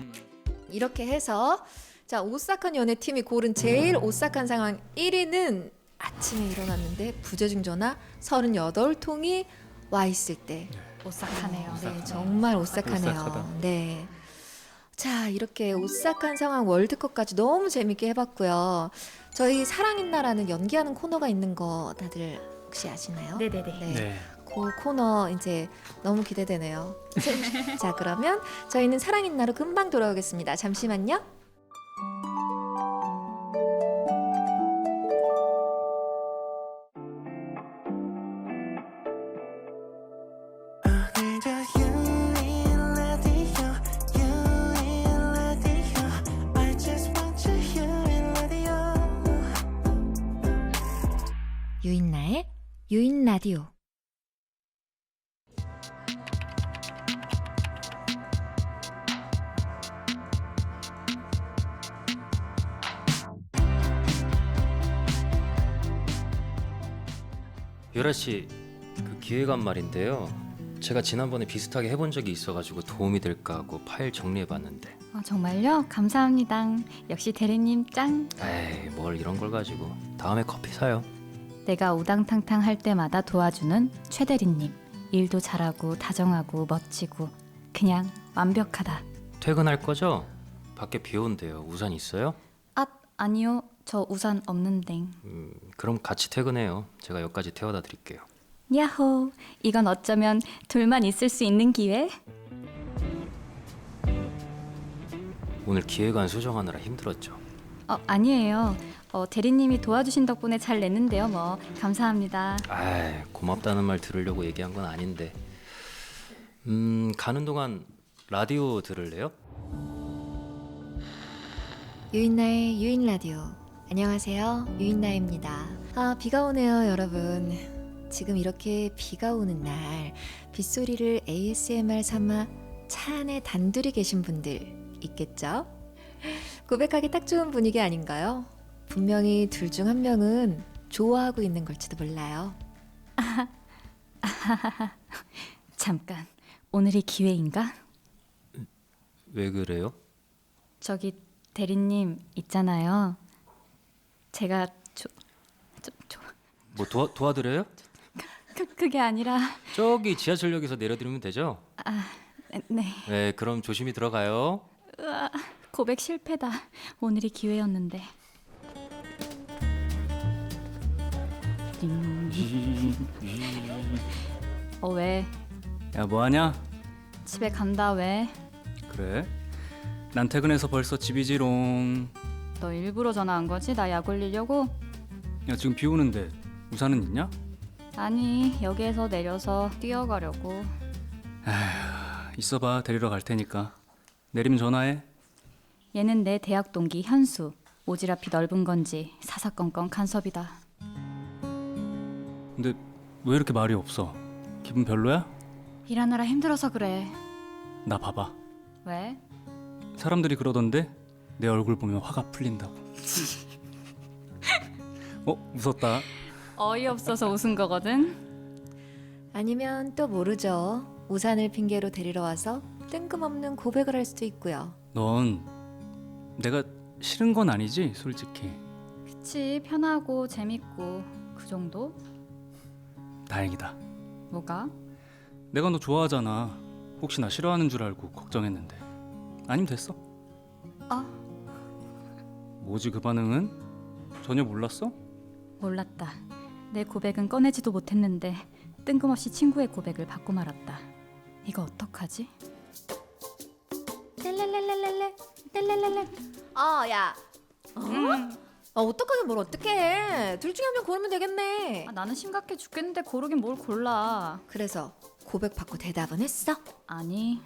이렇게 해서 자, 오싹한 연애팀이 고른 제일 오싹한 상황 1위는 아침에 일어났는데 부재중 전화 38통이 와 있을 때. 오싹하네요. 네, 정말 오싹하네요. 오싹하다. 네. 자, 이렇게 오싹한 상황 월드컵까지 너무 재밌게 해봤고요. 저희 사랑있나라는 연기하는 코너가 있는 거 다들 혹시 아시나요? 네네네. 네. 그 코너 이제 너무 기대되네요. 자, 그러면 저희는 사랑있나로 금방 돌아오겠습니다. 잠시만요. 오늘도 유인 라디오 유인 라디오 I just want you 유인 라디오 유인나의 유인 라디오. 유라 씨, 그 기획안 말인데요. 제가 지난번에 비슷하게 해본 적이 있어가지고 도움이 될까 하고 파일 정리해봤는데. 정말요? 감사합니다. 역시 대리님 짱. 에이, 뭘 이런 걸 가지고. 다음에 커피 사요. 내가 우당탕탕 할 때마다 도와주는 최 대리님. 일도 잘하고 다정하고 멋지고 그냥 완벽하다. 퇴근할 거죠? 밖에 비 온대요. 우산 있어요? 아니요. 저 우산 없는데. 그럼 같이 퇴근해요. 제가 여기까지 태워다 드릴게요. 야호. 이건 어쩌면 둘만 있을 수 있는 기회? 오늘 기획안 수정하느라 힘들었죠. 아니에요. 대리님이 도와주신 덕분에 잘 냈는데요. 뭐 감사합니다. 아이, 고맙다는 말 들으려고 얘기한 건 아닌데. 가는 동안 라디오 들을래요? 유인나의 유인 라디오. 안녕하세요. 유인나입니다. 비가 오네요, 여러분. 지금 이렇게 비가 오는 날 빗소리를 ASMR 삼아 차 안에 단둘이 계신 분들 있겠죠? 고백하기 딱 좋은 분위기 아닌가요? 분명히 둘 중 한 명은 좋아하고 있는 걸지도 몰라요. 잠깐. 오늘이 기회인가? 왜 그래요? 저기 대리님 있잖아요. 제가 뭐 도와드려요? 그게 아니라 저기 지하철역에서 내려드리면 되죠? 네. 네, 그럼 조심히 들어가요. 으아, 고백 실패다. 오늘이 기회였는데. 왜? 야, 뭐하냐? 집에 간다 왜? 그래? 난 퇴근해서 벌써 집이지롱. 너 일부러 전화한 거지? 나 약 올리려고? 야, 지금 비 오는데 우산은 있냐? 아니, 여기에서 내려서 뛰어가려고. 있어봐, 데리러 갈 테니까. 내리면 전화해. 얘는 내 대학 동기 현수. 오지랖이 넓은 건지 사사건건 간섭이다. 근데 왜 이렇게 말이 없어? 기분 별로야? 일하느라 힘들어서 그래. 나 봐봐. 왜? 사람들이 그러던데 내 얼굴 보면 화가 풀린다고. 웃었다. 어이없어서 웃은 거거든. 아니면 또 모르죠. 우산을 핑계로 데리러 와서 뜬금없는 고백을 할 수도 있고요. 넌 내가 싫은 건 아니지, 솔직히. 그치, 편하고 재밌고 그 정도? 다행이다. 뭐가? 내가 너 좋아하잖아. 혹시 나 싫어하는 줄 알고 걱정했는데. 아니면 됐어. 아. 뭐지 그 반응은? 전혀 몰랐어? 몰랐다. 내 고백은 꺼내지도 못했는데 뜬금없이 친구의 고백을 받고 말았다. 이거 어떡하지? 랄랄랄랄랄랄 랄랄랄랄. 야. 어떡하긴 뭘 어떡해. 둘 중에 한 명 고르면 되겠네. 나는 심각해 죽겠는데 고르긴 뭘 골라. 그래서 고백 받고 대답은 했어? 아니.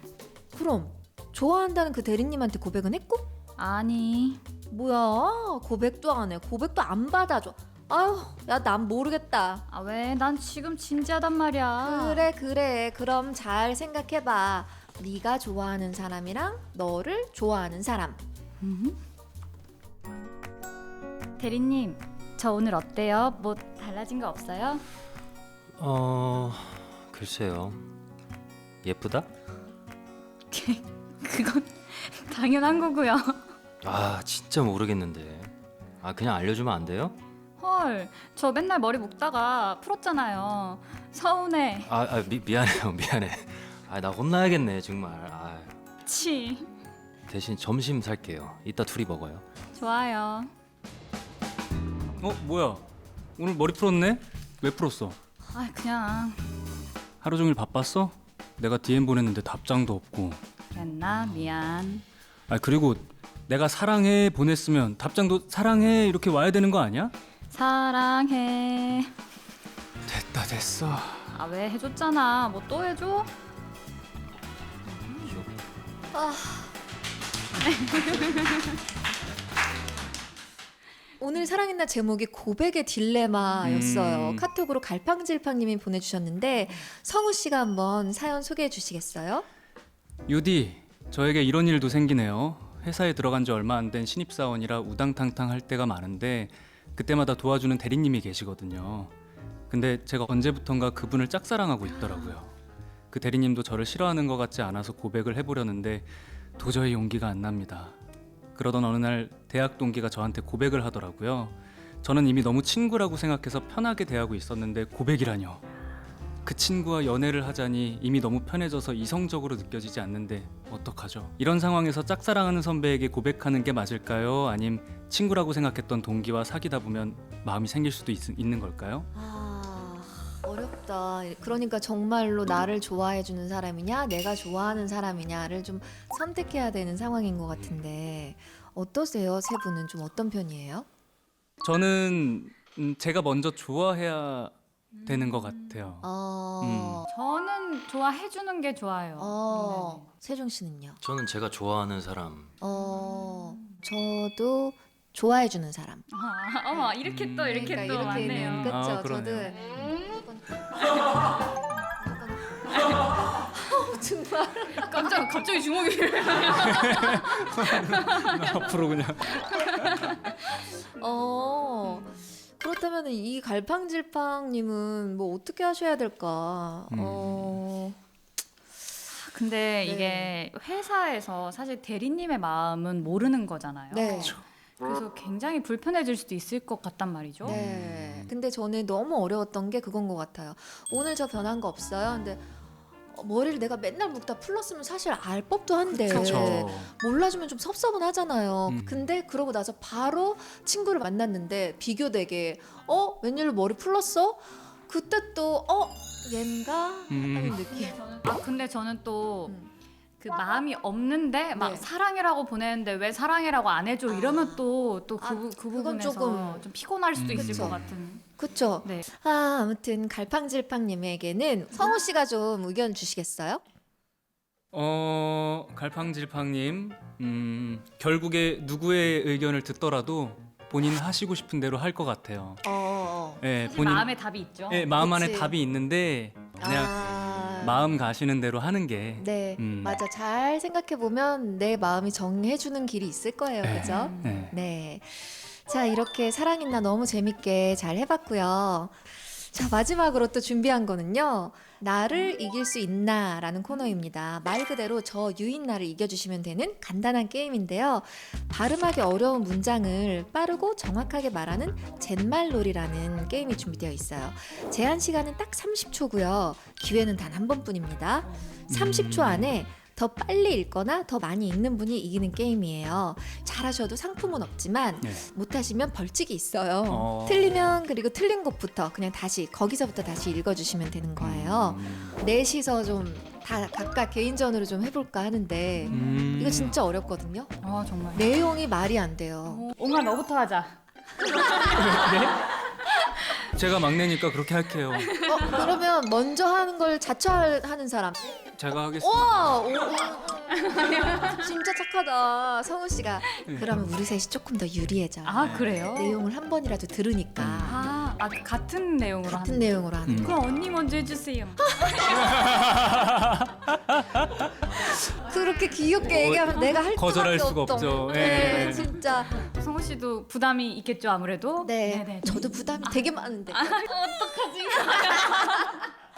그럼 좋아한다는 그 대리님한테 고백은 했고? 아니. 뭐야, 고백도 안 해, 고백도 안 받아줘. 아휴, 야, 난 모르겠다. 왜? 난 지금 진지하단 말이야. 그래. 그럼 잘 생각해봐. 네가 좋아하는 사람이랑 너를 좋아하는 사람. 대리님, 저 오늘 어때요? 뭐 달라진 거 없어요? 글쎄요. 예쁘다? 그건 당연한 거고요. 아, 진짜 모르겠는데. 그냥 알려주면 안 돼요? 헐, 저 맨날 머리 묶다가 풀었잖아요. 서운해. 미안해요, 미안해. 나 혼나야겠네, 정말. 치. 대신 점심 살게요. 이따 둘이 먹어요. 좋아요. 뭐야? 오늘 머리 풀었네? 왜 풀었어? 그냥 하루 종일 바빴어? 내가 DM 보냈는데 답장도 없고. 그랬나? 미안. 그리고 내가 사랑해 보냈으면 답장도 사랑해 이렇게 와야 되는 거 아니야? 사랑해. 됐어. 왜 해줬잖아. 뭐 또 해줘? 오늘 사랑했나 제목이 고백의 딜레마였어요. 음. 카톡으로 갈팡질팡님이 보내주셨는데 성우 씨가 한번 사연 소개해 주시겠어요? 유디, 저에게 이런 일도 생기네요. 회사에 들어간 지 얼마 안 된 신입사원이라 우당탕탕 할 때가 많은데 그때마다 도와주는 대리님이 계시거든요. 근데 제가 언제부턴가 그분을 짝사랑하고 있더라고요. 그 대리님도 저를 싫어하는 것 같지 않아서 고백을 해보려는데 도저히 용기가 안 납니다. 그러던 어느 날 대학 동기가 저한테 고백을 하더라고요. 저는 이미 너무 친구라고 생각해서 편하게 대하고 있었는데 고백이라뇨. 그 친구와 연애를 하자니 이미 너무 편해져서 이성적으로 느껴지지 않는데 어떡하죠? 이런 상황에서 짝사랑하는 선배에게 고백하는 게 맞을까요? 아님 친구라고 생각했던 동기와 사귀다 보면 마음이 생길 수도 있는 걸까요? 어렵다. 그러니까 정말로 나를 좋아해 주는 사람이냐 내가 좋아하는 사람이냐를 좀 선택해야 되는 상황인 것 같은데 어떠세요? 세 분은 좀 어떤 편이에요? 저는 제가 먼저 좋아해야 되는 것 같아요. 저는 좋아해주는 게 좋아요. 세종 씨는요? 저는 제가 좋아하는 사람. 저도 좋아해 주는 사람. 어머, 이렇게 또 이렇게 그러니까 또 이렇게는 맞네요. 그렇죠. 그러네요. 정말 갑자기 주먹이. 앞으로 그냥. 그렇다면 이 갈팡질팡님은 뭐 어떻게 하셔야 될까? 근데 네. 이게 회사에서 사실 대리님의 마음은 모르는 거잖아요. 네. 그래서 굉장히 불편해질 수도 있을 것 같단 말이죠. 네. 근데 저는 너무 어려웠던 게 그건 것 같아요. 오늘 저 변한 거 없어요? 근데 머리를 내가 맨날 묶다 풀렀으면 사실 알 법도 한데 그렇죠. 몰라주면 좀 섭섭은 하잖아요. 음. 근데 그러고 나서 바로 친구를 만났는데 비교되게 웬일로 머리 풀렀어? 그때 또 얜가 하는 느낌. 근데 저는 또 음. 그 마음이 없는데 막 네. 사랑해라고 보내는데 왜 사랑해라고 안 해줘 이러면 또 그 그건 부분에서 조금- 좀 피곤할 수도 있을 그쵸. 것 같은. 그쵸? 네. 아무튼 갈팡질팡님에게는 성우 씨가 좀 의견 주시겠어요? 갈팡질팡님, 결국에 누구의 의견을 듣더라도 본인 하시고 싶은 대로 할 것 같아요. 예, 본인 마음에 답이 있죠. 예, 마음 안에 그치. 답이 있는데 그냥 마음 가시는 대로 하는 게 네, 음. 맞아. 잘 생각해 보면 내 마음이 정해주는 길이 있을 거예요, 네. 그죠? 네. 네. 자, 이렇게 사랑있나 너무 재밌게 잘 해봤고요. 자, 마지막으로 또 준비한 거는요. 나를 이길 수 있나 라는 코너입니다. 말 그대로 저 유인나를 이겨주시면 되는 간단한 게임인데요. 발음하기 어려운 문장을 빠르고 정확하게 말하는 젠말놀이라는 게임이 준비되어 있어요. 제한 시간은 딱 30초고요. 기회는 단 한 번뿐입니다. 30초 안에 더 빨리 읽거나 더 많이 읽는 분이 이기는 게임이에요. 잘하셔도 상품은 없지만 네. 못하시면 벌칙이 있어요. 어. 틀리면 그리고 틀린 곳부터 그냥 다시 거기서부터 다시 읽어주시면 되는 거예요. 넷이서 좀 다 각각 개인전으로 좀 해볼까 하는데 이거 진짜 어렵거든요. 정말. 내용이 말이 안 돼요. 옹아 너부터 하자. 제가 막내니까 그렇게 할게요. 그러면 먼저 하는 걸 자처하는 사람. 제가 하겠습니다. 와, 진짜 착하다, 성우 씨가. 그러면 우리 셋이 조금 더 유리해져. 아 그래요? 내용을 한 번이라도 들으니까 그 같은 내용으로 같은 하는. 내용으로 하는 거. 그럼 언니 먼저 해주세요. 그렇게 귀엽게 얘기하면 내가 할 거절할 수밖에 수가 없죠. 없죠. 네, 예. 진짜. 성우 씨도 부담이 있겠죠 아무래도. 네, 네네. 저도 부담이 되게 많은데. 어떡하지?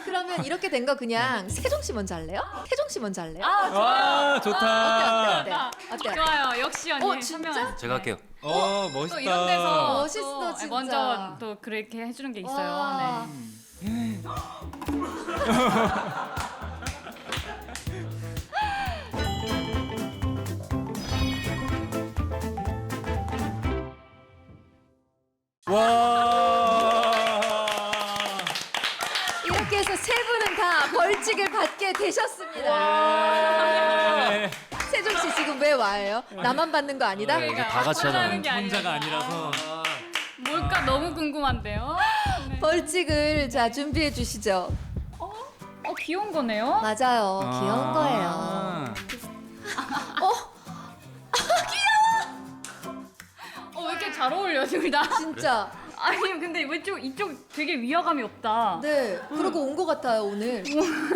그러면 이렇게 된 거 그냥 세종 씨 먼저 할래요? 세종 씨 먼저 할래요? 와, 좋다. 어때요? 좋아요. 역시 언니 진짜? 현명한. 제가 할게요. 멋있다. 또 이런 데서 멋있어, 또 진짜. 먼저 또 그렇게 해주는 게 있어요. 와. 네. 와. 이렇게 해서 세 분은 다 벌칙을 받게 되셨습니다. 네. 세종 씨 지금 왜 와요? 나만 받는 거 아니다? 네, 이거 다 같이 하잖아요. 하는 게 혼자가 아니라서. 뭘까 너무 궁금한데요. 벌칙을 자 준비해 주시죠. 귀여운 거네요. 맞아요, 귀여운 거예요. 아. 왜 이렇게 잘 어울려 둘 다? 진짜. 아니 근데 이쪽 되게 위화감이 없다. 네, 그러고 온 것 같아요 오늘.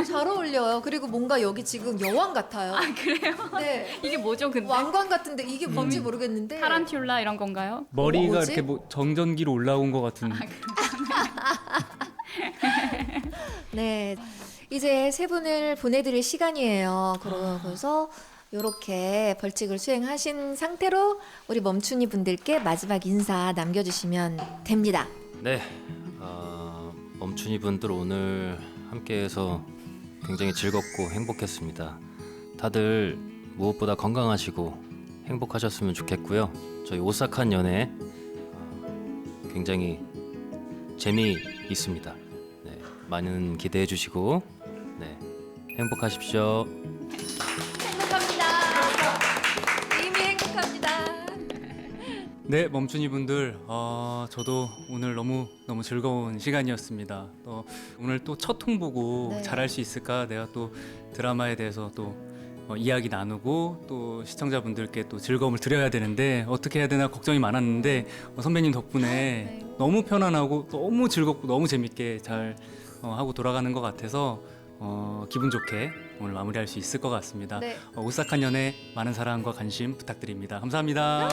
잘 어울려요. 그리고 뭔가 여기 지금 여왕 같아요. 그래요? 네, 이게 뭐죠 근데? 왕관 같은데 이게 뭔지 모르겠는데. 타란툴라 이런 건가요? 머리가 뭐지? 이렇게 뭐 정전기로 올라온 것 같은. 네, 이제 세 분을 보내드릴 시간이에요. 그래서 이렇게 벌칙을 수행하신 상태로 우리 멈춘이 분들께 마지막 인사 남겨주시면 됩니다. 네, 멈춘이 분들 오늘 함께해서 굉장히 즐겁고 행복했습니다. 다들 무엇보다 건강하시고 행복하셨으면 좋겠고요. 저희 오싹한 연애 굉장히 재미있습니다. 네, 많은 기대해 주시고 네, 행복하십시오. 행복합니다. 이미 행복합니다. 네, 멈춘이 분들, 저도 오늘 너무 즐거운 시간이었습니다. 오늘 또 첫 홍보고 네. 잘할 수 있을까? 내가 또 드라마에 대해서 또 이야기 나누고 또 시청자분들께 또 즐거움을 드려야 되는데 어떻게 해야 되나 걱정이 많았는데 선배님 덕분에 네. 너무 편안하고 너무 즐겁고 너무 재밌게 잘 하고 돌아가는 것 같아서 기분 좋게 오늘 마무리할 수 있을 것 같습니다. 네. 오싹한 연애 많은 사랑과 관심 부탁드립니다. 감사합니다.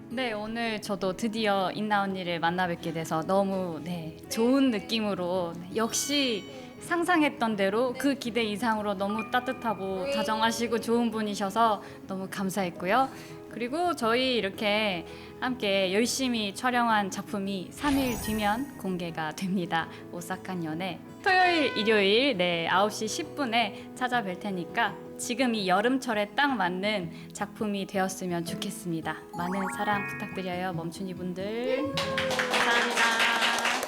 네 오늘 저도 드디어 인나 언니를 만나 뵙게 돼서 너무 좋은 느낌으로 역시 상상했던 대로 그 기대 이상으로 너무 따뜻하고 다정하시고 좋은 분이셔서 너무 감사했고요. 그리고 저희 이렇게 함께 열심히 촬영한 작품이 3일 뒤면 공개가 됩니다. 오싹한 연애. 토요일, 일요일 9시 10분에 찾아뵐 테니까 지금 이 여름철에 딱 맞는 작품이 되었으면 좋겠습니다. 많은 사랑 부탁드려요, 멈춘이 분들. 감사합니다.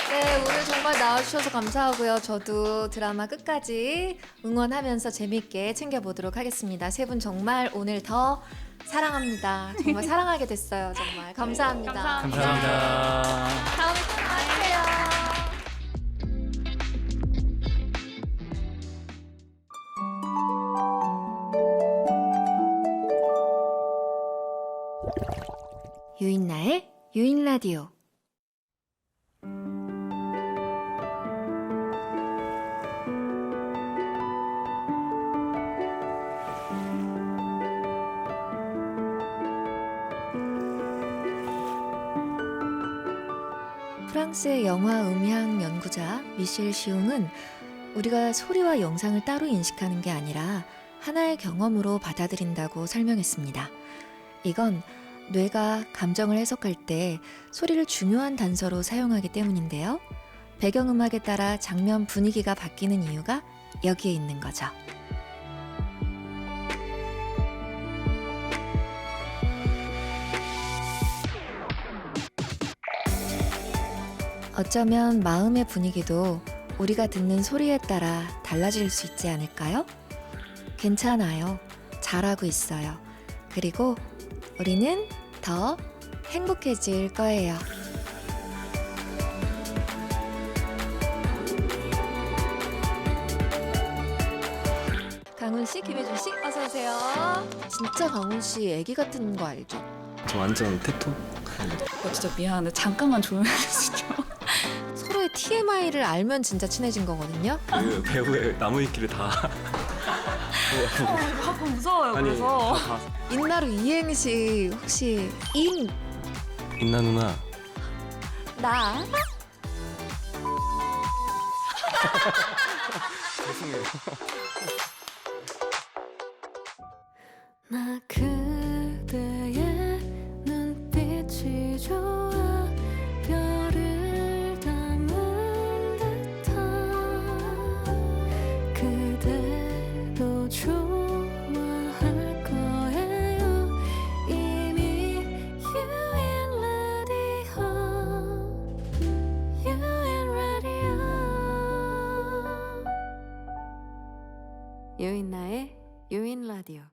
네, 오늘 정말 나와주셔서 감사하고요. 저도 드라마 끝까지 응원하면서 재밌게 챙겨보도록 하겠습니다. 세 분 정말 오늘 더 사랑합니다. 정말 사랑하게 됐어요. 정말 감사합니다. 감사합니다. 다음에 또 나와주세요. 유인나의 유인 라디오. 프랑스의 영화 음향 연구자 미셸 시웅은 우리가 소리와 영상을 따로 인식하는 게 아니라 하나의 경험으로 받아들인다고 설명했습니다. 이건 뇌가 감정을 해석할 때 소리를 중요한 단서로 사용하기 때문인데요. 배경음악에 따라 장면 분위기가 바뀌는 이유가 여기에 있는 거죠. 어쩌면 마음의 분위기도 우리가 듣는 소리에 따라 달라질 수 있지 않을까요? 괜찮아요. 잘하고 있어요. 그리고 우리는 더 행복해질 거예요. 강훈 씨, 김혜준 씨, 어서 오세요. 진짜 강훈 씨 애기 같은 거 알죠? 저 완전 테토. 진짜 미안한데 잠깐만 조용히 해주시죠. 서로의 TMI를 알면 진짜 친해진 거거든요. 그 배우의 나무위키를 다. 하고 무서워요. 아니, 그래서 다 인나루 이행시 혹시 인나 누나. 나 죄송해요. 나 그대의 눈빛이 좋아 별을 담은 듯한 그대도 좋아할 거예요 이미 유인 라디오 유인 라디오 유인나의 유인 라디오